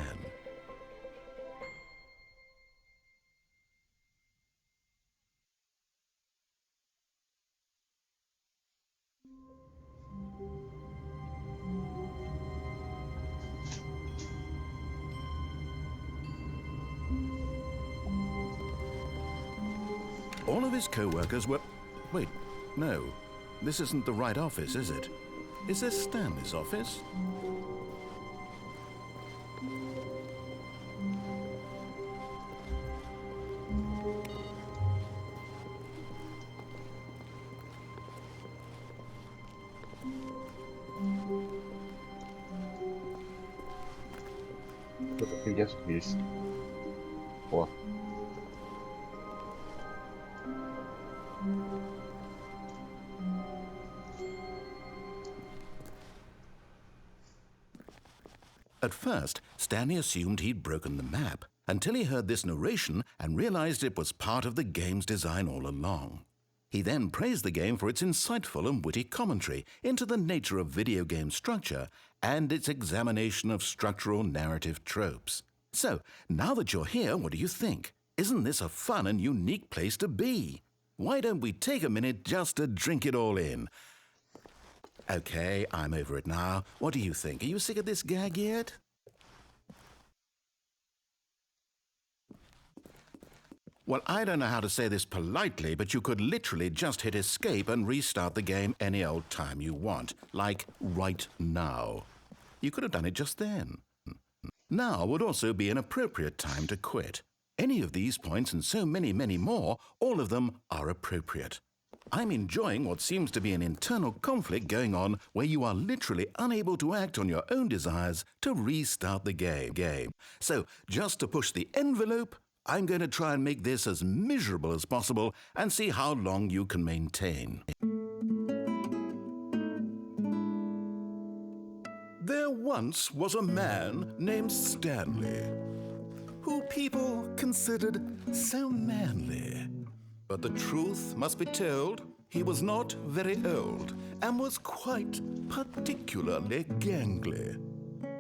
All of his co-workers were... Wait, no. This isn't the right office, is it? Is this Stanley's office? Кто-то привет есть. О. At first, Stanley assumed he'd broken the map until he heard this narration and realized it was part of the game's design all along. He then praised the game for its insightful and witty commentary into the nature of video game structure and its examination of structural narrative tropes. So, now that you're here, what do you think? Isn't this a fun and unique place to be? Why don't we take a minute just to drink it all in? Okay, I'm over it now. What do you think? Are you sick of this gag yet? Well, I don't know how to say this politely, but you could literally just hit escape and restart the game any old time you want, like right now. You could have done it just then. Now would also be an appropriate time to quit. Any of these points and so many, many more, all of them are appropriate. I'm enjoying what seems to be an internal conflict going on where you are literally unable to act on your own desires to restart the game. So, just to push the envelope, I'm going to try and make this as miserable as possible and see how long you can maintain. There once was a man named Stanley, who people considered so manly. But the truth must be told, he was not very old and was quite particularly gangly.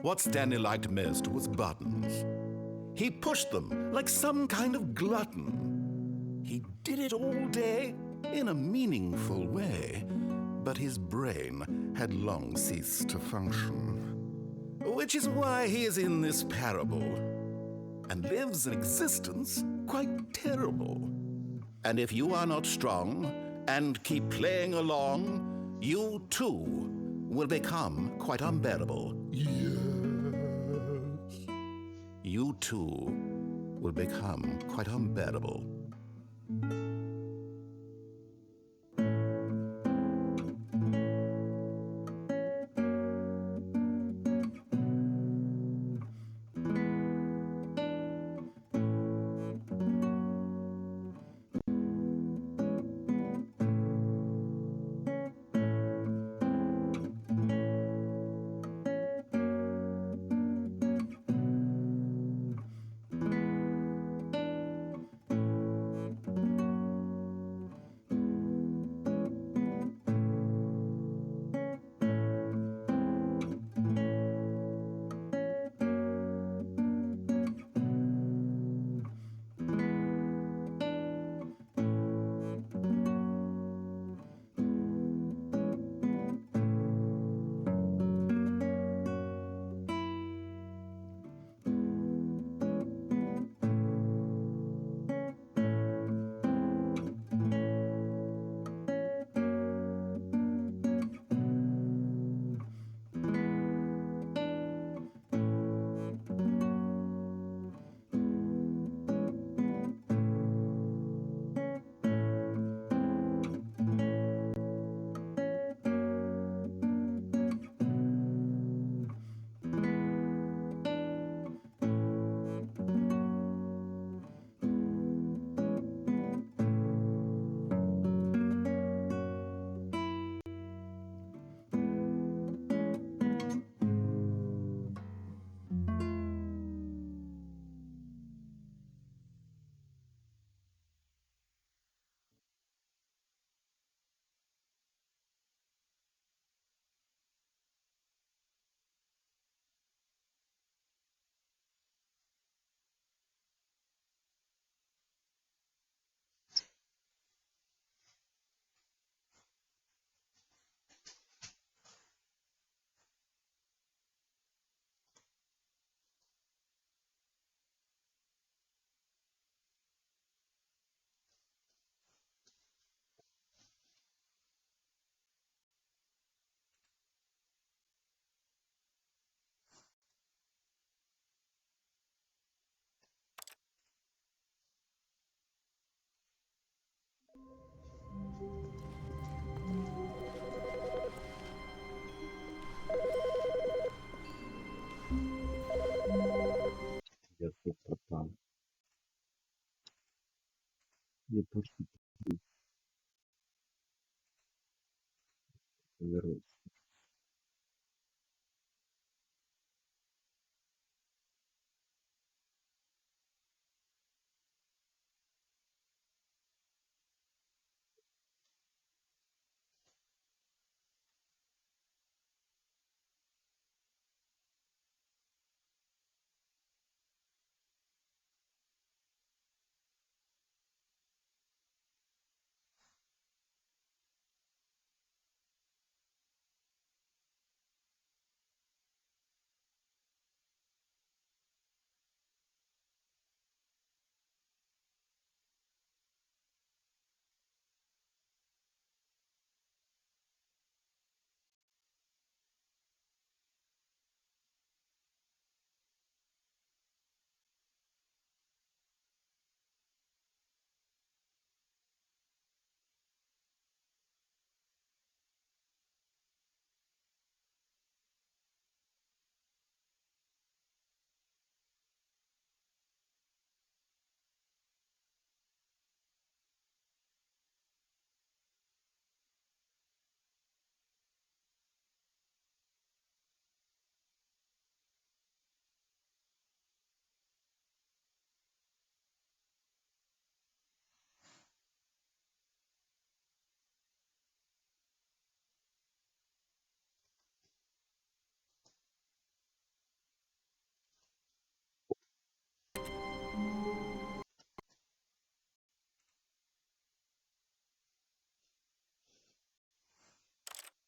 What Stanley liked most was buttons. He pushed them like some kind of glutton. He did it all day in a meaningful way, but his brain had long ceased to function. Which is why he is in this parable and lives an existence quite terrible. And if you are not strong and keep playing along, you too will become quite unbearable. Yes. You too will become quite unbearable. Не почти повернуться.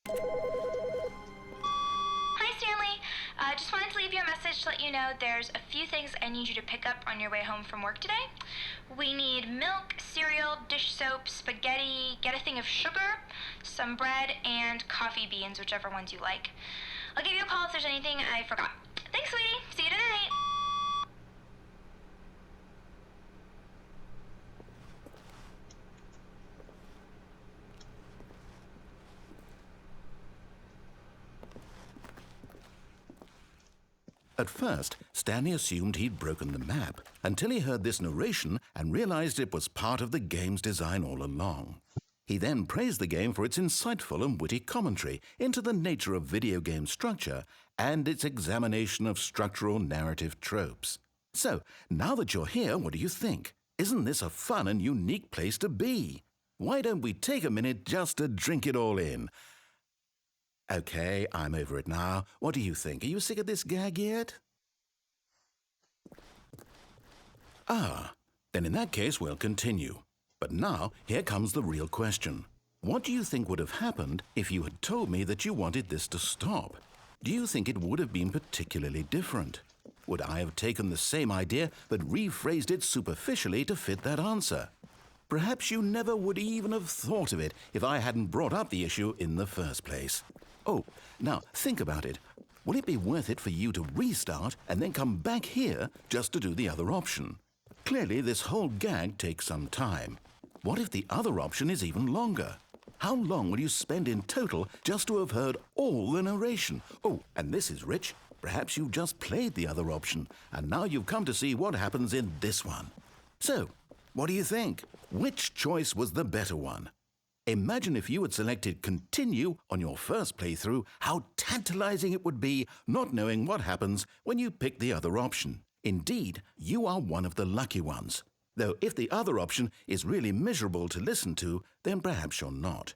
Hi, Stanley. Just wanted to leave you a message to let you know there's a few things I need you to pick up on your way home from work today. We need milk, cereal, dish soap, spaghetti, get a thing of sugar, some bread, and coffee beans, whichever ones you like. I'll give you a call if there's anything I forgot. Thanks, sweetie. See you tonight. At first, Stanley assumed he'd broken the map until he heard this narration and realized it was part of the game's design all along. He then praised the game for its insightful and witty commentary into the nature of video game structure and its examination of structural narrative tropes. So, now that you're here, what do you think? Isn't this a fun and unique place to be? Why don't we take a minute just to drink it all in? Okay, I'm over it now. What do you think? Are you sick of this gag yet? Ah, then in that case we'll continue. But now, here comes the real question. What do you think would have happened if you had told me that you wanted this to stop? Do you think it would have been particularly different? Would I have taken the same idea but rephrased it superficially to fit that answer? Perhaps you never would even have thought of it if I hadn't brought up the issue in the first place. Oh, now think about it. Will it be worth it for you to restart and then come back here just to do the other option? Clearly, this whole gag takes some time. What if the other option is even longer? How long will you spend in total just to have heard all the narration? Oh, and this is rich. Perhaps you've just played the other option, and now you've come to see what happens in this one. So, what do you think? Which choice was the better one? Imagine if you had selected continue on your first playthrough, how tantalizing it would be not knowing what happens when you pick the other option. Indeed, you are one of the lucky ones. Though if the other option is really miserable to listen to, then perhaps you're not.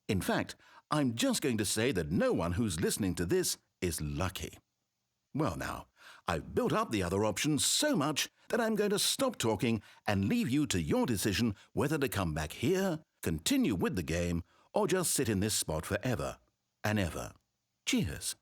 In fact, I'm just going to say that no one who's listening to this is lucky. Well now, I've built up the other option so much that I'm going to stop talking and leave you to your decision whether to come back here, continue with the game, or just sit in this spot forever and ever. Cheers.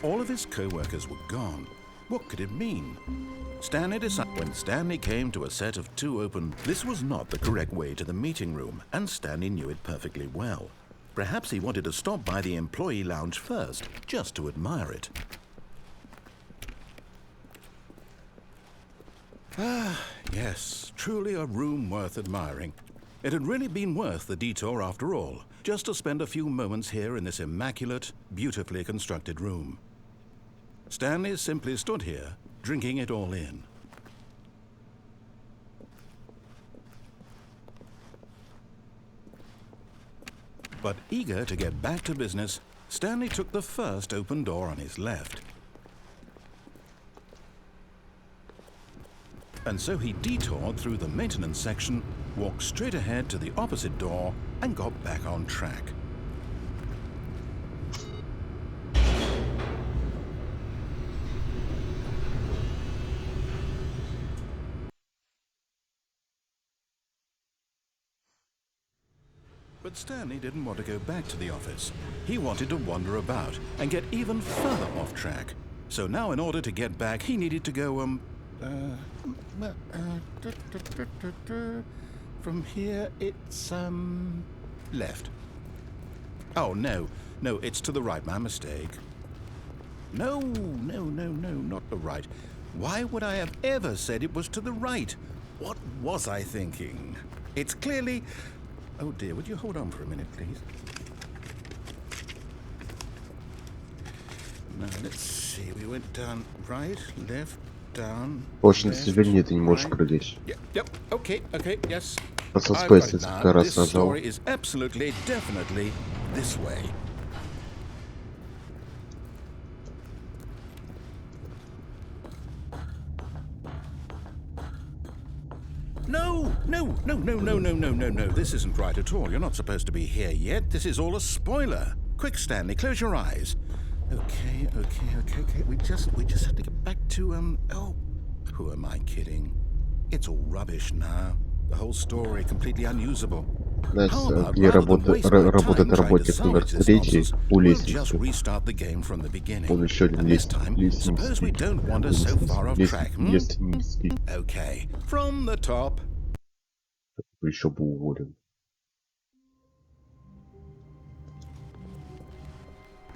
All of his co-workers were gone. What could it mean? Stanley decided when Stanley came to a set of two open, this was not the correct way to the meeting room, and Stanley knew it perfectly well. Perhaps he wanted to stop by the employee lounge first, just to admire it. Ah, yes, truly a room worth admiring. It had really been worth the detour after all, just to spend a few moments here in this immaculate, beautifully constructed room. Stanley simply stood here, drinking it all in. But eager to get back to business, Stanley took the first open door on his left. And so he detoured through the maintenance section, walked straight ahead to the opposite door, and got back on track. But Stanley didn't want to go back to the office. He wanted to wander about and get even further off track. So now in order to get back, he needed to go, from here it's, left. Oh, no, it's to the right, my mistake. No, not the right. Why would I have ever said it was to the right? What was I thinking? It's clearly... Oh dear, would you hold on for a minute, please? Now, let's see, we went down right, left, down, Очень left, сожалению, ты не можешь right. прыгать. Yep, okay, yes. Просто I've Space got it несколько now. раз This нажал. story is absolutely, definitely this way. No. This isn't right at all. You're not supposed to be here yet. This is all a spoiler. Quick, Stanley, close your eyes. Okay. We just have to get back to, oh, who am I kidding? It's all rubbish now. The whole story completely unusable. Знаете, How about где rather than waste my работает time trying to работник номер salvage this 3 nonsense, по we'll just лестнице. restart the game from the beginning. Он еще один And this time, suppose we don't wander so far off track, hmm? лестницкий. Okay, from the top. Еще был уволен.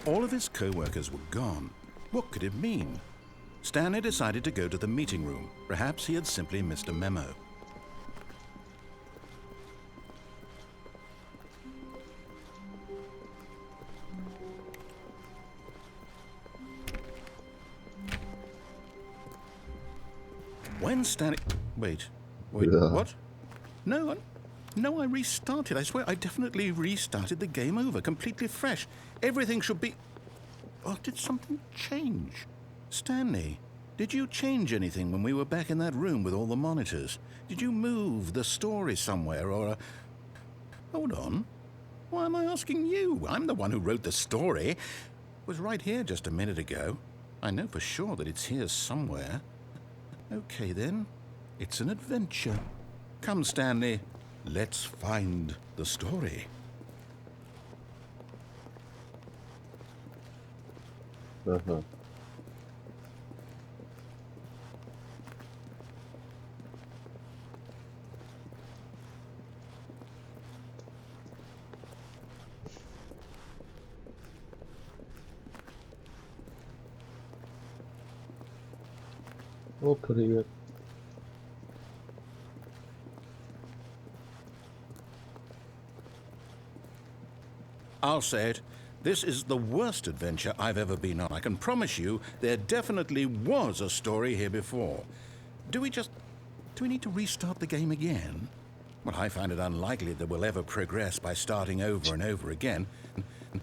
All of his co-workers were gone. What could it mean? Stanley decided to go to the meeting room. Perhaps he had simply missed a memo. When Stanley... Wait, Yeah. what? No, I restarted. I swear I definitely restarted the game over, completely fresh. Everything should be... Oh, did something change? Stanley, did you change anything when we were back in that room with all the monitors? Did you move the story somewhere or... Hold on. Why am I asking you? I'm the one who wrote the story. It was right here just a minute ago. I know for sure that it's here somewhere. Okay, then. It's an adventure. Come, Stanley. Let's find the story. Ага. О, привет. I'll say it. This is the worst adventure I've ever been on. I can promise you there definitely was a story here before. Do we need to restart the game again? Well, I find it unlikely that we'll ever progress by starting over and over again.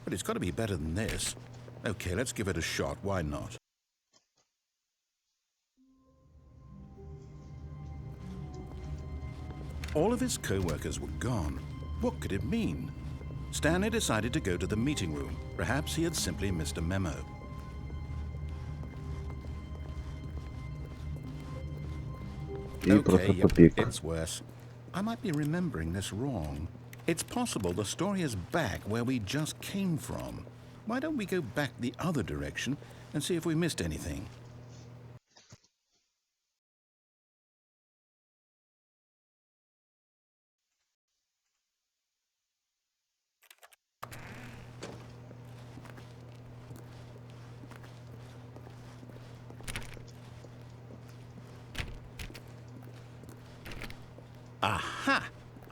But it's got to be better than this. Okay, let's give it a shot. Why not? All of his co-workers were gone. What could it mean? Stanley decided to go to the meeting room. Perhaps he had simply missed a memo. Okay, yep, it's worse. I might be remembering this wrong. It's possible the story is back where we just came from. Why don't we go back the other direction and see if we missed anything?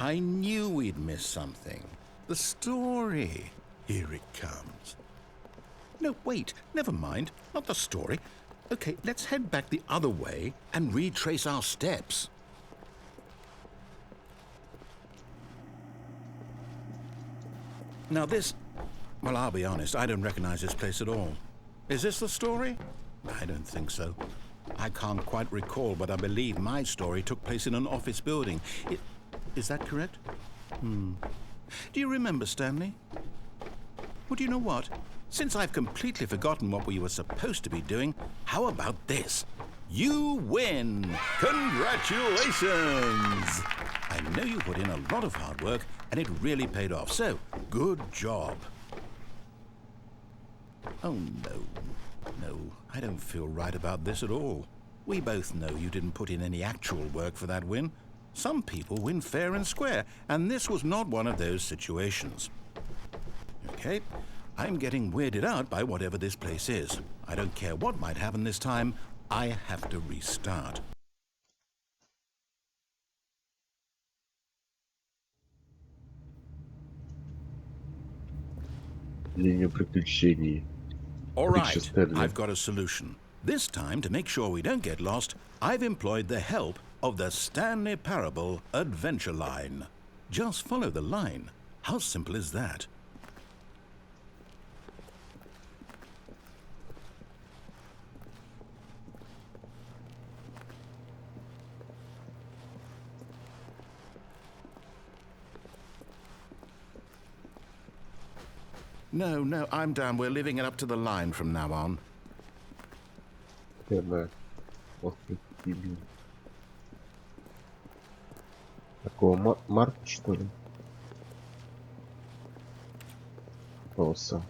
I knew we'd miss something. The story. Here it comes. No, wait, never mind. Not the story. Okay, let's head back the other way and retrace our steps. Now this... Well, I'll be honest, I don't recognize this place at all. Is this the story? I don't think so. I can't quite recall, but I believe my story took place in an office building. Is that correct? Do you remember, Stanley? Well, do you know what? Since I've completely forgotten what we were supposed to be doing, how about this? You win! Congratulations! I know you put in a lot of hard work, and it really paid off, so good job. Oh, no, I don't feel right about this at all. We both know you didn't put in any actual work for that win. Some people win fair and square, and this was not one of those situations. Okay, I'm getting weirded out by whatever this place is. I don't care what might happen this time. I have to restart. Линию приключений. All right, Stanley. I've got a solution. This time, to make sure we don't get lost, I've employed the help of the Stanley Parable Adventure Line. Just follow the line. How simple is that? No, I'm down. We're leaving it up to the line from now on. Тема Лили. Такого Марка, что ли? Полоса.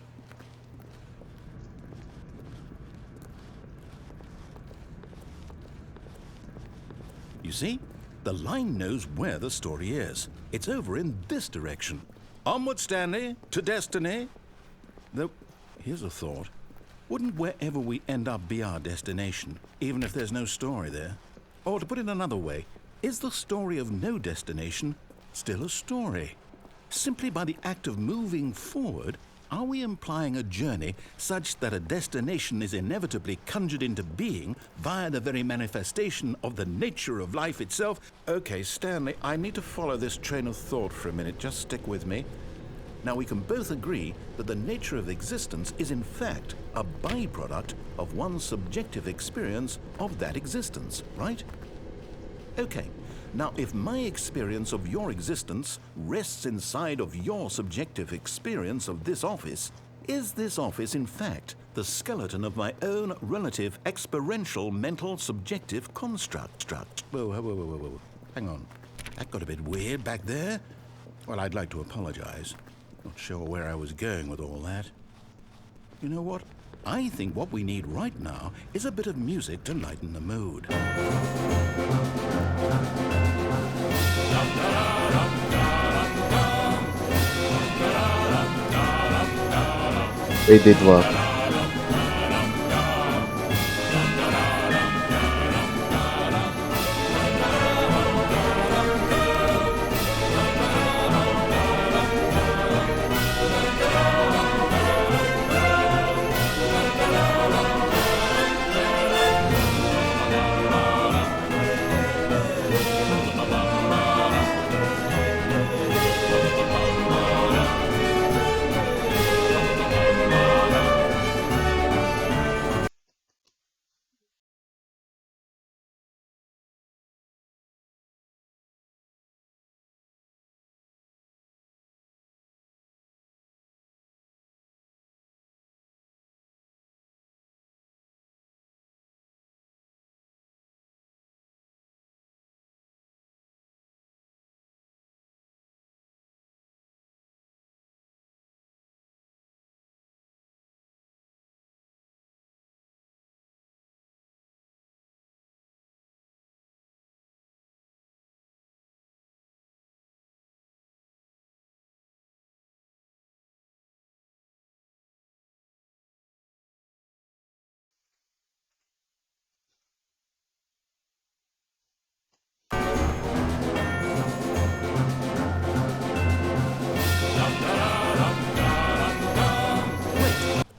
You see? The line knows where the story is. It's over in this direction. Onward, Stanley, to destiny. Though, here's a thought. Wouldn't wherever we end up be our destination, even if there's no story there? Or to put it another way, is the story of no destination still a story? Simply by the act of moving forward, are we implying a journey such that a destination is inevitably conjured into being via the very manifestation of the nature of life itself? Okay, Stanley, I need to follow this train of thought for a minute. Just stick with me. Now, we can both agree that the nature of existence is in fact a byproduct of one's subjective experience of that existence, right? Okay, now if my experience of your existence rests inside of your subjective experience of this office, is this office in fact the skeleton of my own relative experiential mental subjective construct? Whoa. Hang on. That got a bit weird back there. Well, I'd like to apologize. Not sure where I was going with all that. You know what? I think what we need right now is a bit of music to lighten the mood. Payday 2.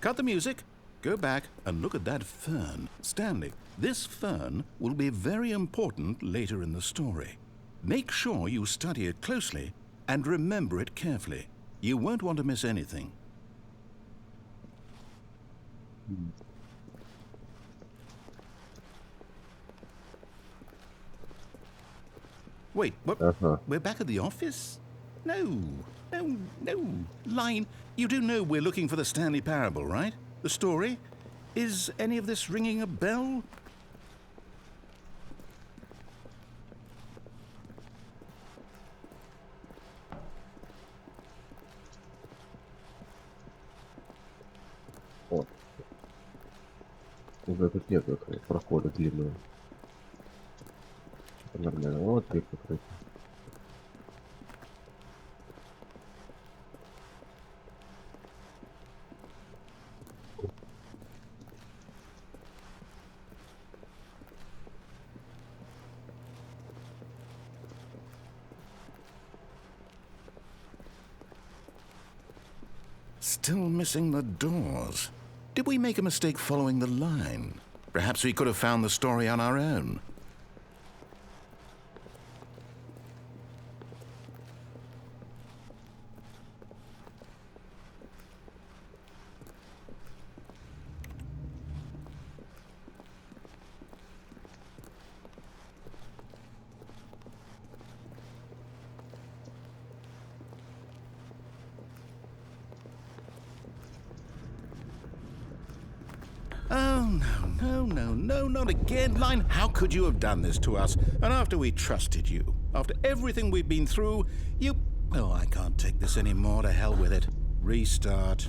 cut the music, go back and look at that fern. Stanley, this fern will be very important later in the story. Make sure you study it closely and remember it carefully. You won't want to miss anything. Wait, what? We're back at the office? No. Line, you do know we're looking for the Stanley Parable, right? The story? Is any of this ringing a bell? Вот. Уже тут нет прохода длинного. Что-то нормально. Вот дверь закрыта. Still missing the doors. Did we make a mistake following the line? Perhaps we could have found the story on our own. Oh, no, not again, Line. How could you have done this to us? And after we trusted you, after everything we've been through, you... Oh, I can't take this anymore. To hell with it. Restart.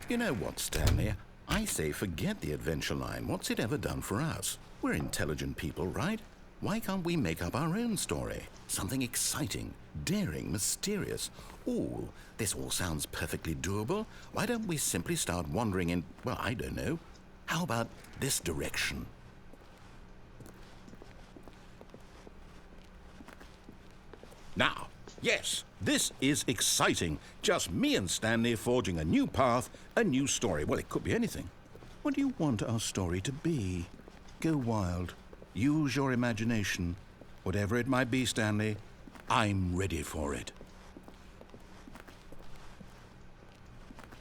You know what, Stanley? I say forget the adventure line. What's it ever done for us? We're intelligent people, right? Why can't we make up our own story? Something exciting, daring, mysterious. Ooh, this all sounds perfectly doable. Why don't we simply start wandering in, well, I don't know. How about this direction? Now, yes, this is exciting. Just me and Stanley forging a new path, a new story. Well, it could be anything. What do you want our story to be? Go wild. Use your imagination. Whatever it might be, Stanley, I'm ready for it.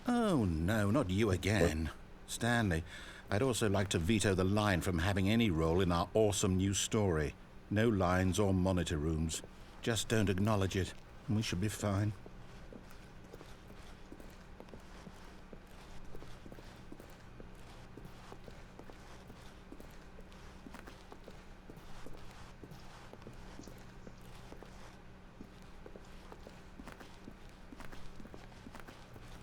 Oh, no, not you again. Stanley, I'd also like to veto the line from having any role in our awesome new story. No lines or monitor rooms. Just don't acknowledge it, and we should be fine.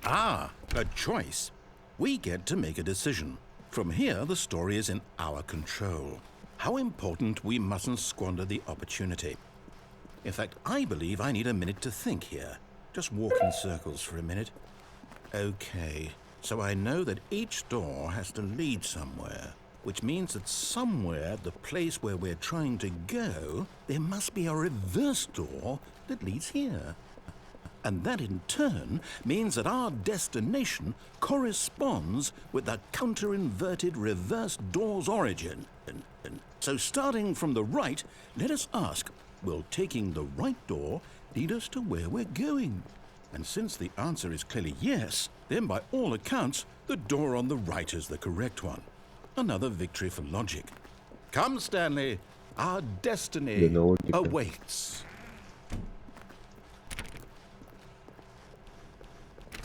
Ah, a choice. We get to make a decision. From here, the story is in our control. How important we mustn't squander the opportunity. In fact, I believe I need a minute to think here. Just walk in circles for a minute. Okay, so I know that each door has to lead somewhere, which means that somewhere at the place where we're trying to go, there must be a reverse door that leads here. And that in turn means that our destination corresponds with the counter-inverted reverse door's origin. And so starting from the right, let us ask, will taking the right door lead us to where we're going? And since the answer is clearly yes, then by all accounts, the door on the right is the correct one. Another victory for logic. Come, Stanley, our destiny awaits.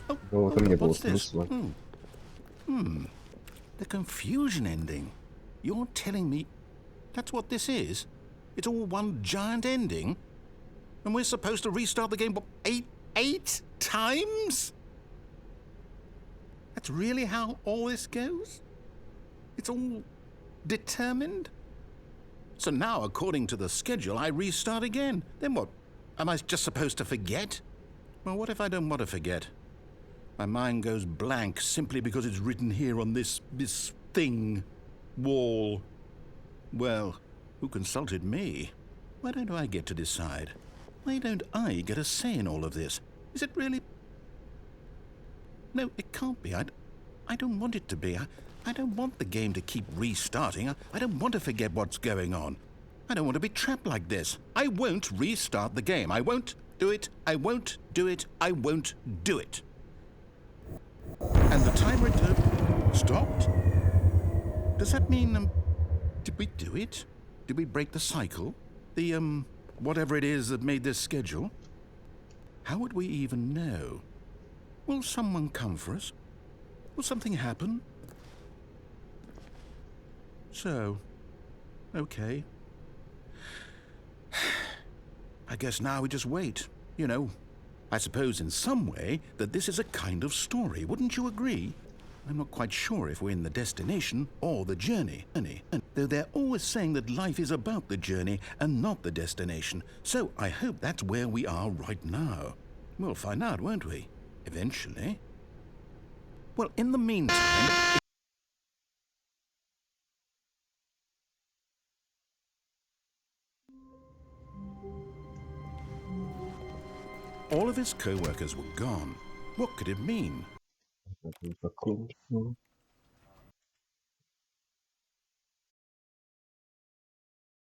Oh, what's this? The confusion ending. You're telling me that's what this is? It's all one giant ending? And we're supposed to restart the game, what, eight times? That's really how all this goes? It's all determined? So now, according to the schedule, I restart again. Then what? Am I just supposed to forget? Well, what if I don't want to forget? My mind goes blank simply because it's written here on this thing, wall. Well, who consulted me? Why don't I get to decide? Why don't I get a say in all of this? Is it really... No, it can't be. I don't want it to be. I don't want the game to keep restarting. I don't want to forget what's going on. I don't want to be trapped like this. I won't restart the game. I won't do it. I won't do it. I won't do it. And the timer stopped? Does that mean, did we do it? Did we break the cycle? The, whatever it is that made this schedule? How would we even know? Will someone come for us? Will something happen? So, okay. I guess now we just wait, you know. I suppose in some way that this is a kind of story, wouldn't you agree? I'm not quite sure if we're in the destination or the journey, though they're always saying that life is about the journey and not the destination, so I hope that's where we are right now. We'll find out, won't we? Eventually. Well, in the meantime... All of his co-workers were gone. What could it mean? закончил.